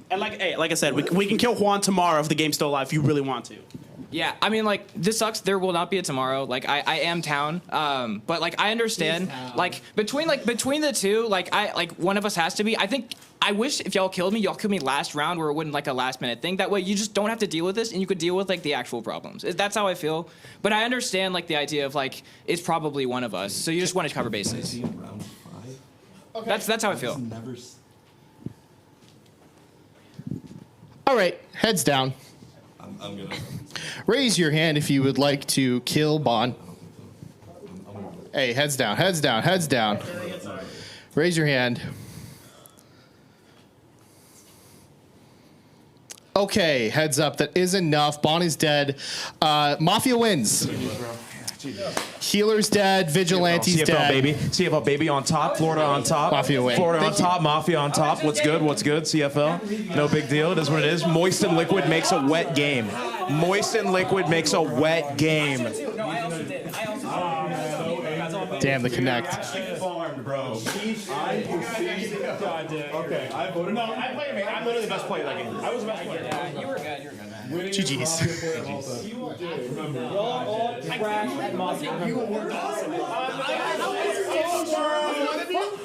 And like I said, we can kill Juan tomorrow if the game's still alive if you really want to. Yeah, I mean, like, this sucks. There will not be a tomorrow. Like, I am town. But, like, I understand. Like, between the two, like, one of us has to be. I wish if y'all killed me last round where it wouldn't, like, a last-minute thing. That way you just don't have to deal with this, and you could deal with, like, the actual problems. That's how I feel. But I understand, like, the idea of, like, it's probably one of us. So you just want to cover bases. Okay. That's how I feel. All right, heads down. I'm gonna. Raise your hand if you would like to kill Bon. Hey, heads down, heads down, heads down. Raise your hand. Okay, heads up. That is enough. Bon is dead. Mafia wins. Healer's dead. Vigilante's CFL dead. baby. CFL baby on top. Florida on top. Mafia win. Florida on top. Mafia on top. What's good? What's good? CFL. No big deal. It is what it is. Moist and liquid makes a wet game. Moist and liquid makes a wet game. Damn, the connect. Farmed, bro. Okay, I voted. No, I played me. I'm literally the best player that game. I was the best player. Yeah, you were good. You were good. GG's.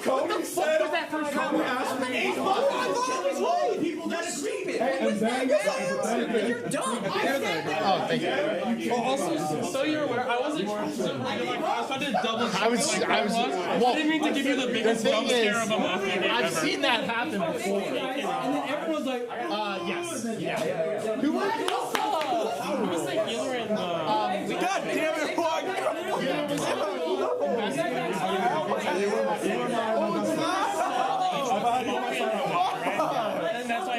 Cody said that first time we asked me. People disagreed. You're dumb. Oh, thank you. Well, also, so you're aware, I wasn't sure. I was trying to double check. I didn't mean to give you the biggest jump scare of a Mafia game ever. I've seen that happen before. And then everyone's like, yes. Yeah. Who was it? It was like Healer and God damn it, Juan. And that's why